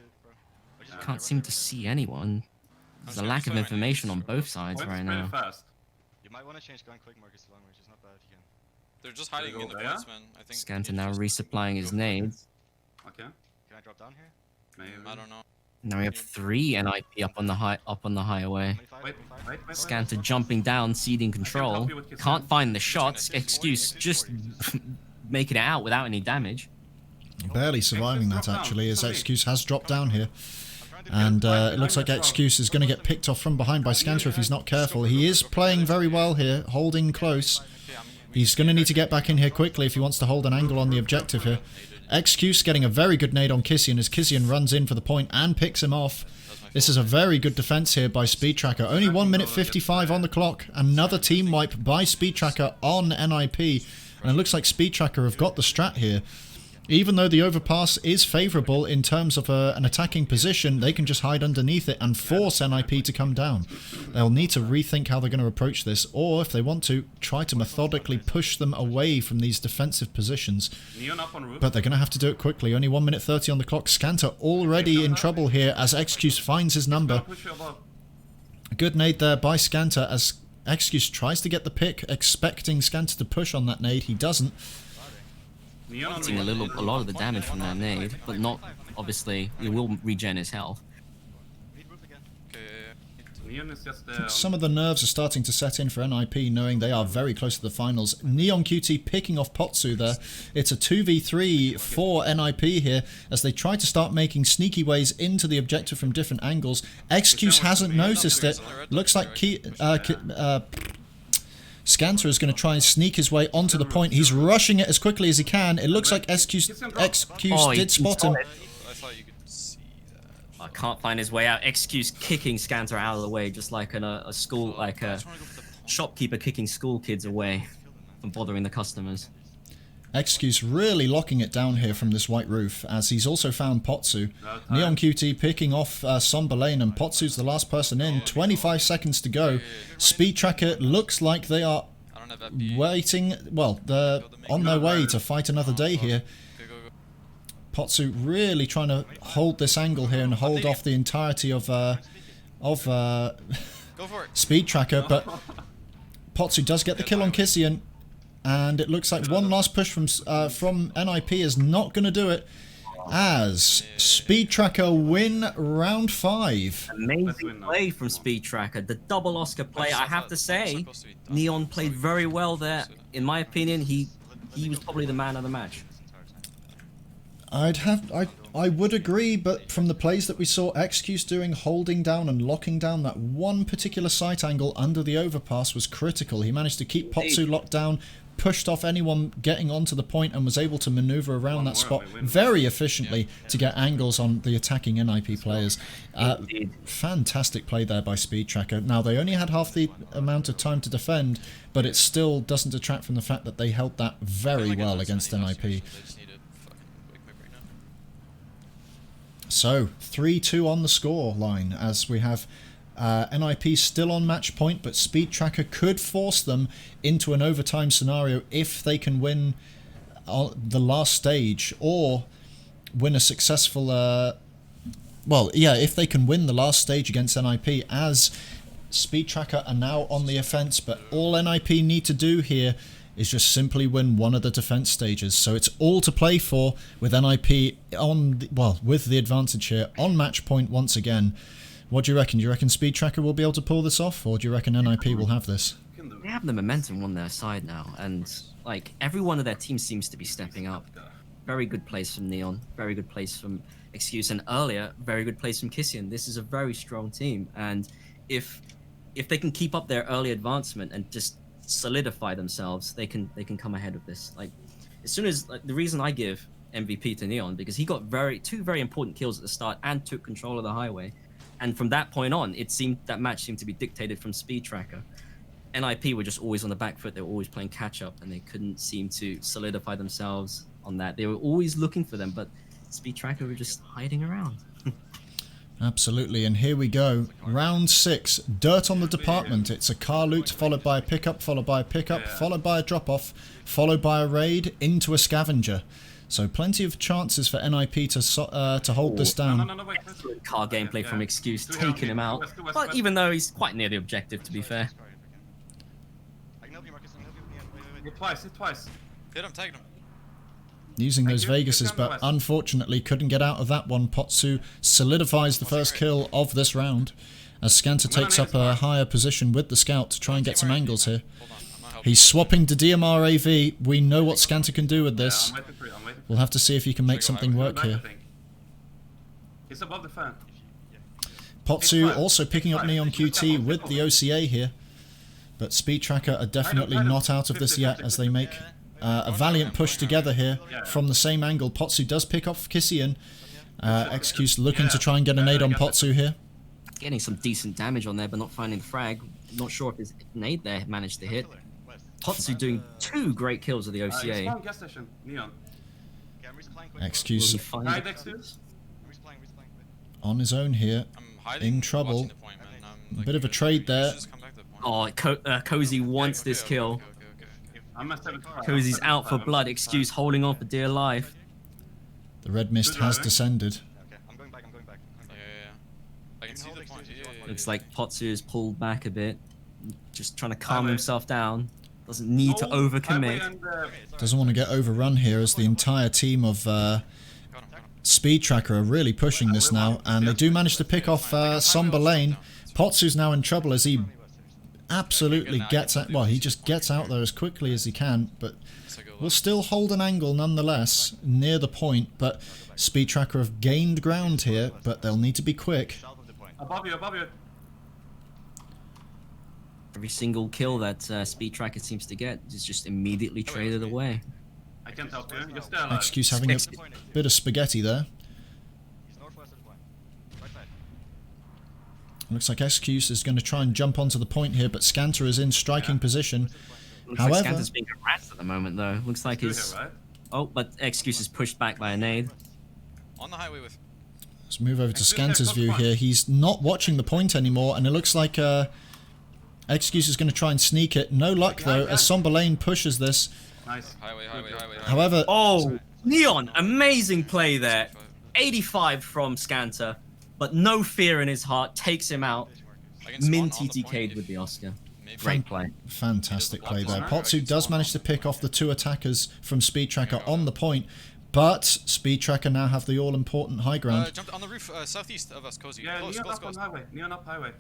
Can't seem to see anyone. There's a lack of information on both sides Point's right pretty now. fast. You might want to change going quick markers to long range. It's not bad if you can. They're just hiding in the Yeah? points, man. I think. Scanter you now just resupplying his nades. Okay. Can I drop down here? Maybe. I don't know. Now we have 3 NIP up on the highway. 25, Wait, 25. wait. Scanter jumping down, ceding control. help you with Kissian. Can't find the shots. Excuse just making it out without any damage. Barely surviving that Excuse dropped actually, down. as Sorry. Excuse has dropped down here. I'm trying to And it looks like Excuse is going to get picked off from behind by Scanter if he's not careful. He is playing very well here, holding close. He's going to need to get back in here quickly if he wants to hold an angle on the objective here. Excuse getting a very good nade on Kissian as Kissian runs in for the point and picks him off. This is a very good defense here by Speedtracker. Only 1 minute 55 on the clock. Another team wipe by Speedtracker on NIP. And it looks like Speedtracker have got the strat here. Even though the overpass is favourable in terms of an attacking position, they can just hide underneath it and force NIP to come down. They'll need to rethink how they're going to approach this, or if they want to, try to methodically push them away from these defensive positions. Neon up on roof. But they're going to have to do it quickly. Only 1 minute 30 on the clock. Scanter already in trouble here as Excuse finds his number. Push you above. A good nade there by Scanter as Excuse tries to get the pick, expecting Scanter to push on that nade. He doesn't. Neon on Seeing a roof. lot of the damage from that nade, but not obviously. It will regen his health. Need roof again. Okay. Neon is just Some of the nerves are starting to set in for NIP, knowing they are very close to the finals. Neon QT picking off Pantsus there. It's a 2v3 for NIP here as they try to start making sneaky ways into the objective from different angles. Excuse hasn't noticed it. Looks like Scanter is going to try and sneak his way onto the point. He's rushing it as quickly as he can. It looks like Excuse Oh, did spot him. I thought you could see that. I can't find his way out. Excuse kicking Scanter out of the way, just like a school, like a shopkeeper kicking school kids away from bothering the customers. Excuse really locking it down here from this white roof as he's also found Pantsus. Neon QT picking off Somberlane and Pantsus the last person in. 25 seconds to go. Speedtracker looks like they are I don't have FP. waiting. Well, they're on their way to fight another day here. Okay, go. Pantsus really trying to hold this angle here and hold off the entirety of Go for it. Speedtracker, but Pantsus does get the kill on Kissian. And it looks like one last push from NIP is not going to do it as Speedtracker win round 5. Amazing play from Speedtracker. The double Oscar play, I have to say, Neon played very well there. In my opinion, he was probably the man of the match. I would agree, but from the plays that we saw Excuse doing, holding down and locking down that one particular sight angle under the overpass was critical. He managed to keep Pantsus locked down, pushed off anyone getting onto the point and was able to maneuver around One that more, spot we win. very efficiently to get angles on the attacking NIP players. Indeed. Fantastic play there by Speedtracker. Now, they only had half the amount of time to defend, but it still doesn't detract from the fact that they held that very well against NIP. They just need it fucking quick right now. So, 3-2 on the score line as we have NIP still on match point, but Speedtracker could force them into an overtime scenario if they can win the last stage or win a successful... well, yeah, if they can win the last stage against NIP, as Speedtracker are now on the offense, but all NIP need to do here is just simply win one of the defense stages. So it's all to play for with NIP on, with the advantage here on match point once again. What do you reckon? Do you reckon Speedtracker will be able to pull this off, or do you reckon NIP will have this? They have the momentum on their side now, and like every one of their teams seems to be stepping up. Very good plays from Neon, very good plays from Excuse, and earlier, very good plays from Kissian. This is a very strong team, and if they can keep up their early advancement and just solidify themselves, they can come ahead of this. Like as soon as the reason I give MVP to Neon, because he got two very important kills at the start and took control of the highway. And from that point on, that match seemed to be dictated from Speedtracker. NIP were just always on the back foot. They were always playing catch up, and they couldn't seem to solidify themselves on that. They were always looking for them, but Speedtracker were just hiding around. Absolutely, and here we go. Round 6, dirt on the department. It's a car loot followed by a pickup, followed by a pickup, followed by a drop-off, followed by a raid into a scavenger. So plenty of chances for NIP to hold this down. No, wait. Car gameplay from Excuse, taking him out. But even though he's quite near the objective, to be fair. I can help you, Marcus. I can help you. Wait. Hit twice. Hit him, tag him. Using those Thank you. Vegases, but unfortunately couldn't get out of that one. Pantsus solidifies the first kill of this round as Scanter takes up a higher position with the scout to try and get some angles here. Hold on, I'm not helping. He's swapping to DMR AV. We know what Scanter can do with this. I'm waiting for you. We'll have to see if he can make something work Back, I here. think. He's above the fan. Pantsus also picking up Neon QT with the OCA here. But Speedtracker are definitely not out of this yet as they make a valiant push together here from the same angle. Pantsus does pick off Kissian. Excuse looking to try and get a nade on Pantsus here. Getting some decent damage on there, but not finding the frag. Not sure if his nade there managed to hit. Pantsus doing 2 great kills with the It's OCA. one gas station. Neon. Okay, I'm resupplying quick. Excuse Will he find Right the next to kills? I'm resupplying quick. on his own here. I'm hiding, In trouble. watching the point, man. I'm, A bit of a trade there. Just come back to the point. Oh, Cozy wants this kill. Okay. I'm at 75. Cozy's out for blood. Excuse holding on for dear life. The red mist has descended. Okay, I'm going back. Yeah. I can see the point. Yeah. Looks like Pantsus is pulled back a bit, just trying to calm himself down. Doesn't need to overcommit. Doesn't want to get overrun here as the entire team of Got him. Speedtracker are really pushing this now, and they do manage to pick off Somber Lane. Pantsus now in trouble as he absolutely gets out. Well, he just gets out there as quickly as he can, but will still hold an angle nonetheless near the point. But Speedtracker have gained ground here, but they'll need to be quick. South of the point. Above you. Every single kill that Speedtracker seems to get is just immediately traded away. I can't help you. You're still alive. Excuse having a bit of spaghetti there. He's northwest of the point. Right side. Looks like Excuse is going to try and jump onto the point here, but Scanter is in striking position. Looks However- like Scanter's being harassed at the moment, though. Looks like Still his... here, right? Oh, but Excuse is pushed back by a nade. On the highway with. Let's move over to Scanter's view here. He's not watching the point anymore, and it looks like Excuse is going to try and sneak it. No luck, though, as Somber Lane pushes this. Nice. Highway. However, Oh, Neon! Amazing play there. 85 from Scanter, but no fear in his heart. Takes him out. I can spawn Min on the point TTK'd if- with the Oscar. maybe- Great play. fantastic play there. Pantsus does manage to pick off the 2 attackers from Speedtracker on the point, but Speedtracker now have the all-important high ground. Jumped on the roof southeast of us, Cozy. Yeah, Close. Neon up on highway. Neon up highway.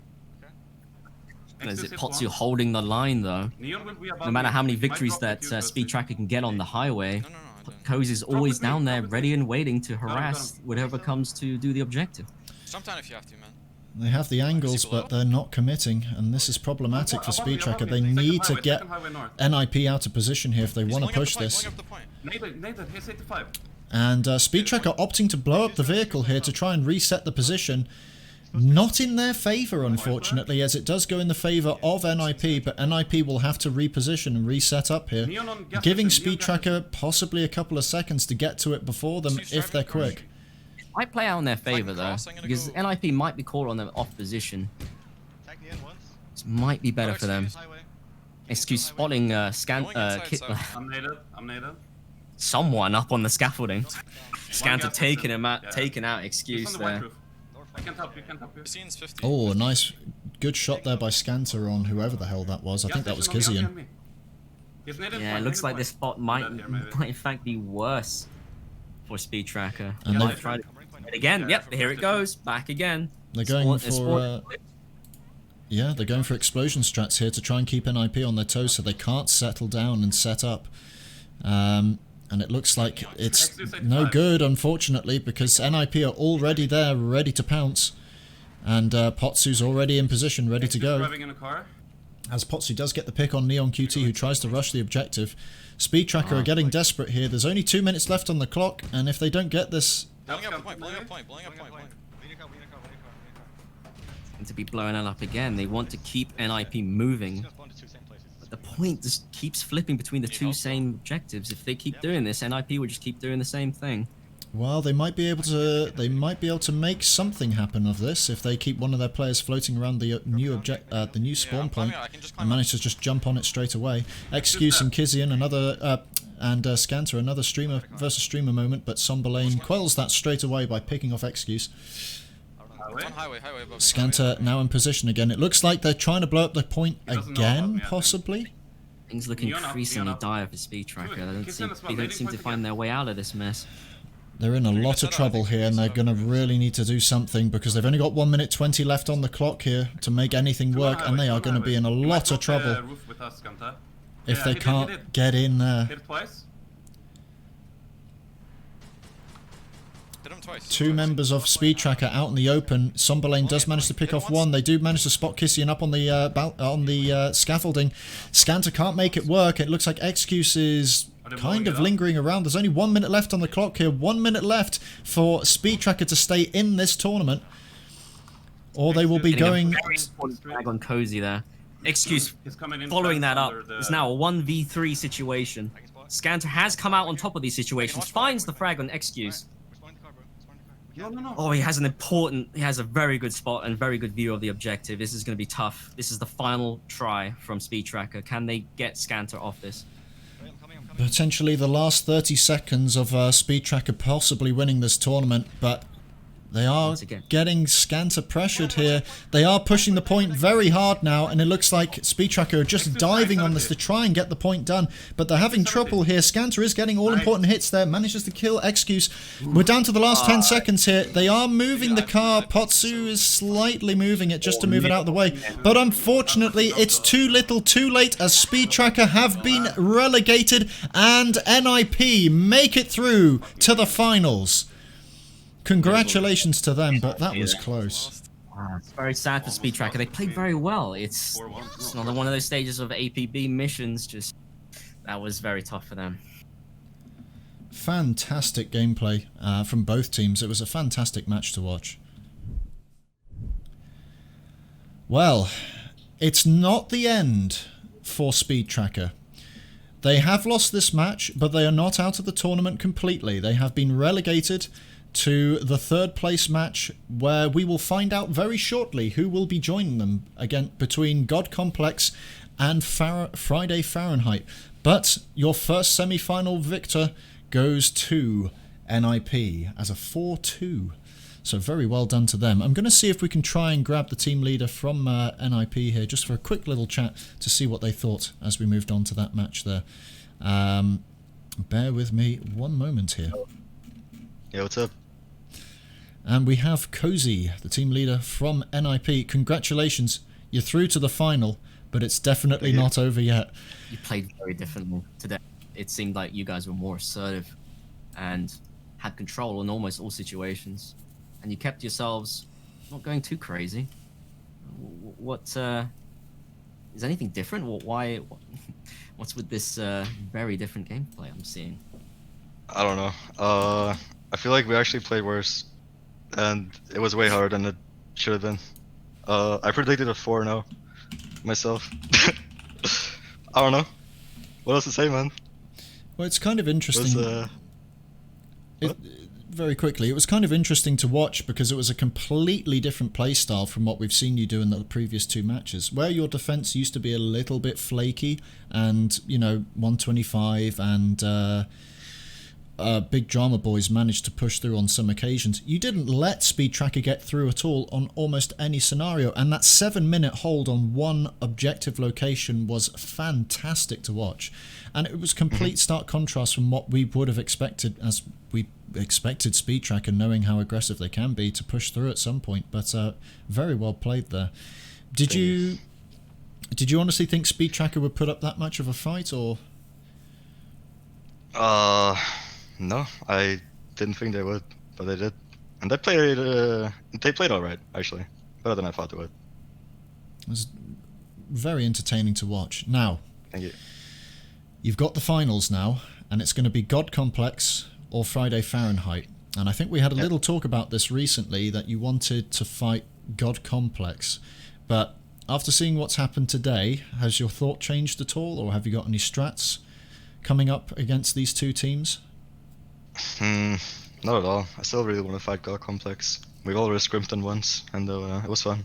Is it Exclusive Pantsus one. holding the line, though? Neon will be above No matter you. how many He might victories drop that the fuse, Speedtracker can get on the highway, No, I don't. Cozy's always down there, Drop it, ready and waiting to got him. harass whatever comes to do the objective. Jump down if you have to, man. They have the angles, but they're not committing, and this is problematic for Speedtracker. They need to get NIP out of position here if they want to push this. Nathan, here's 85. And Speedtracker opting to blow up the vehicle here to try and reset the position. Not in their favour, unfortunately, as it does go in the favour of NIP, but NIP will have to reposition and reset up here, giving Speedtracker possibly a couple of seconds to get to it before them if they're quick. Might play out in their favour though, because NIP might be caught on them off position. This might be better for them. Excuse spotting Kit. I'm native. Someone up on the scaffolding. Scanter taking him out, taking out Excuse there. I can't help you, can't help you. Scene's 50. Oh, nice, good shot there by Scanter on whoever the hell that was. I think that was Kizian. Yeah, it looks like this spot might in fact be worse for Speedtracker. And Might try to again. Yep, here it goes, back again. They're going for yeah, they're going for explosion strats here to try and keep NIP on their toes so they can't settle down and set up. And it looks like it's no good, unfortunately, because NIP are already there, ready to pounce. And Pantsus already in position, ready to go. As Pantsus does get the pick on Neon QT, who tries to rush the objective. Speedtracker are getting desperate here. There's only 2 minutes left on the clock, and if they don't get this... Blowing up point. And to be blowing it up again, they want to keep NIP moving. The point just keeps flipping between the two same objectives. If they keep doing this, NIP will just keep doing the same thing. Well, they might be able to. They might be able to make something happen of this if they keep one of their players floating around the new spawn point and manage to just jump on it straight away. Excuse and Kizian, another and Scanter, another streamer versus streamer moment, but Somberlane quells that straight away by picking off Excuse. It's on highway above. Scanter now in position again. It looks like they're trying to blow up the point again, possibly. Things look increasingly dire for Speedtracker. They don't seem to find their way out of this mess. They're in a lot of trouble here, and they're going to really need to do something because they've only got 1 minute 20 left on the clock here to make anything work, and they are going to be in a lot of trouble if they can't get in there. Two members of Speedtracker out in the open. Somberlane does manage to pick off one. They do manage to spot Kissian up on the scaffolding. Scanter can't make it work. It looks like Excuse is kind of lingering around. There's only 1 minute left on the clock here. 1 minute left for Speedtracker to stay in this tournament, or they will be going. Drag on Cozy there. Excuse following that up. It's now a 1v3 situation. Scanter has come out on top of these situations. Finds the frag on Excuse. Oh, he has a very good spot and very good view of the objective. This is going to be tough. This is the final try from Speedtracker. Can they get Scanter off this? Potentially the last 30 seconds of Speedtracker possibly winning this tournament, but they are getting Scanter pressured here. They are pushing the point very hard now, and it looks like Speedtracker are just diving on this to try and get the point done, but they're having trouble here. Scanter is getting all important hits there, manages to kill Excuse. We're down to the last 10 seconds here. They are moving the car. Pantsus is slightly moving it just to move it out of the way, but unfortunately it's too little too late as Speedtracker have been relegated and NIP make it through to the finals. Congratulations to them, but that was close. It's very sad for Speedtracker. They played very well. It's another one of those stages of APB missions. Just that was very tough for them. Fantastic gameplay from both teams. It was a fantastic match to watch. Well, it's not the end for Speedtracker. They have lost this match, but they are not out of the tournament completely. They have been relegated to the third place match, where we will find out very shortly who will be joining them again between God Complex and Friday Fahrenheit. But your first semi-final victor goes to NIP as a 4-2. So very well done to them. I'm going to see if we can try and grab the team leader from NIP here just for a quick little chat to see what they thought as we moved on to that match there. Bear with me one moment here. Yeah, what's up? And we have Cozy, the team leader from NIP. Congratulations, you're through to the final, but it's definitely not over yet. You played very differently today. It seemed like you guys were more assertive and had control in almost all situations. And you kept yourselves not going too crazy. What is anything different? Why? What's with this very different gameplay I'm seeing? I don't know. I feel like we actually played worse, and it was way harder than it should have been. I predicted a 4-0 myself. I don't know. What else to say, man? Well, it's kind of It interesting. was, Very quickly, it was kind of interesting to watch because it was a completely different play style from what we've seen you do in the previous two matches, where your defense used to be a little bit flaky and, 125 and Big Drama Boys managed to push through on some occasions. You didn't let Speedtracker get through at all on almost any scenario, and that 7-minute hold on one objective location was fantastic to watch. And it was complete stark contrast from what we would have expected, as we expected Speedtracker, knowing how aggressive they can be, to push through at some point. But very well played there. Did you honestly think Speedtracker would put up that much of a fight, or? No, I didn't think they would, but they did, and they played all right, actually, better than I thought they would. It was very entertaining to watch. Now, Thank you. you've got the finals now, and it's going to be God Complex or Friday Fahrenheit. And I think we had a little talk about this recently, that you wanted to fight God Complex, but after seeing what's happened today, has your thought changed at all, or have you got any strats coming up against these two teams? Not at all. I still really want to fight God Complex. We've already scrimped them once, and it was fun.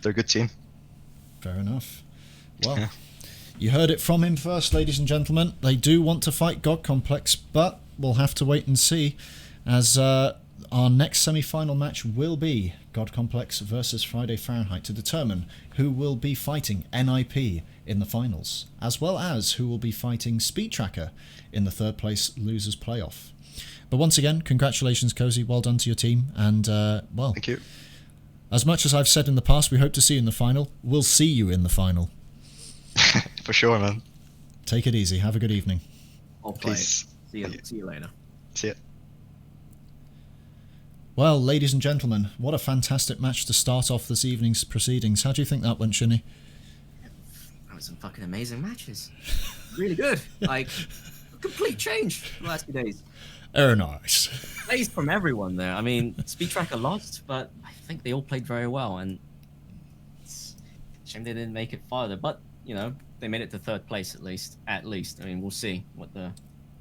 They're a good team. Fair enough. Well, you heard it from him first, ladies and gentlemen. They do want to fight God Complex, but we'll have to wait and see, as our next semi-final match will be God Complex versus Friday Fahrenheit, to determine who will be fighting NIP in the finals, as well as who will be fighting Speedtracker in the third place losers playoff. But once again, congratulations, Cozy. Well done to your team. And, well, Thank you. as much as I've said in the past, we hope to see you in the final. We'll see you in the final. For sure, man. Take it easy. Have a good evening. I'll play. Peace. See you later. See ya. Well, ladies and gentlemen, what a fantastic match to start off this evening's proceedings. How do you think that went, Shini? That was some fucking amazing matches. Really good. Like, complete change the last few days. Oh, nice. Plays from everyone there. I mean, Speedtracker lost, but I think they all played very well, and it's a shame they didn't make it farther. But, they made it to third place at least. I mean, we'll see what the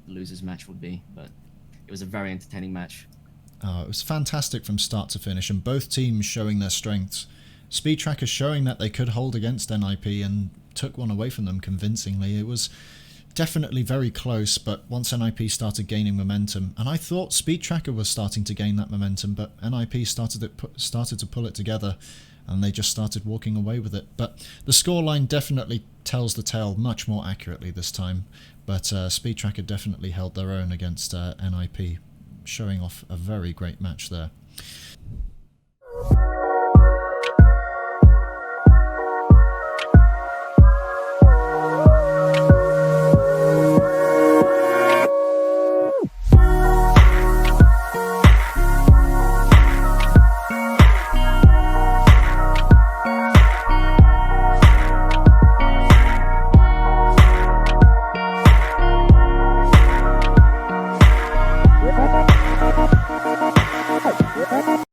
losers match would be, but it was a very entertaining match. Oh, it was fantastic from start to finish, and both teams showing their strengths. Speedtracker showing that they could hold against NIP and took one away from them convincingly. It was definitely very close, but once NIP started gaining momentum, and I thought Speedtracker was starting to gain that momentum, but NIP started to pull it together, and they just started walking away with it. But the scoreline definitely tells the tale much more accurately this time, but Speedtracker definitely held their own against NIP, showing off a very great match there.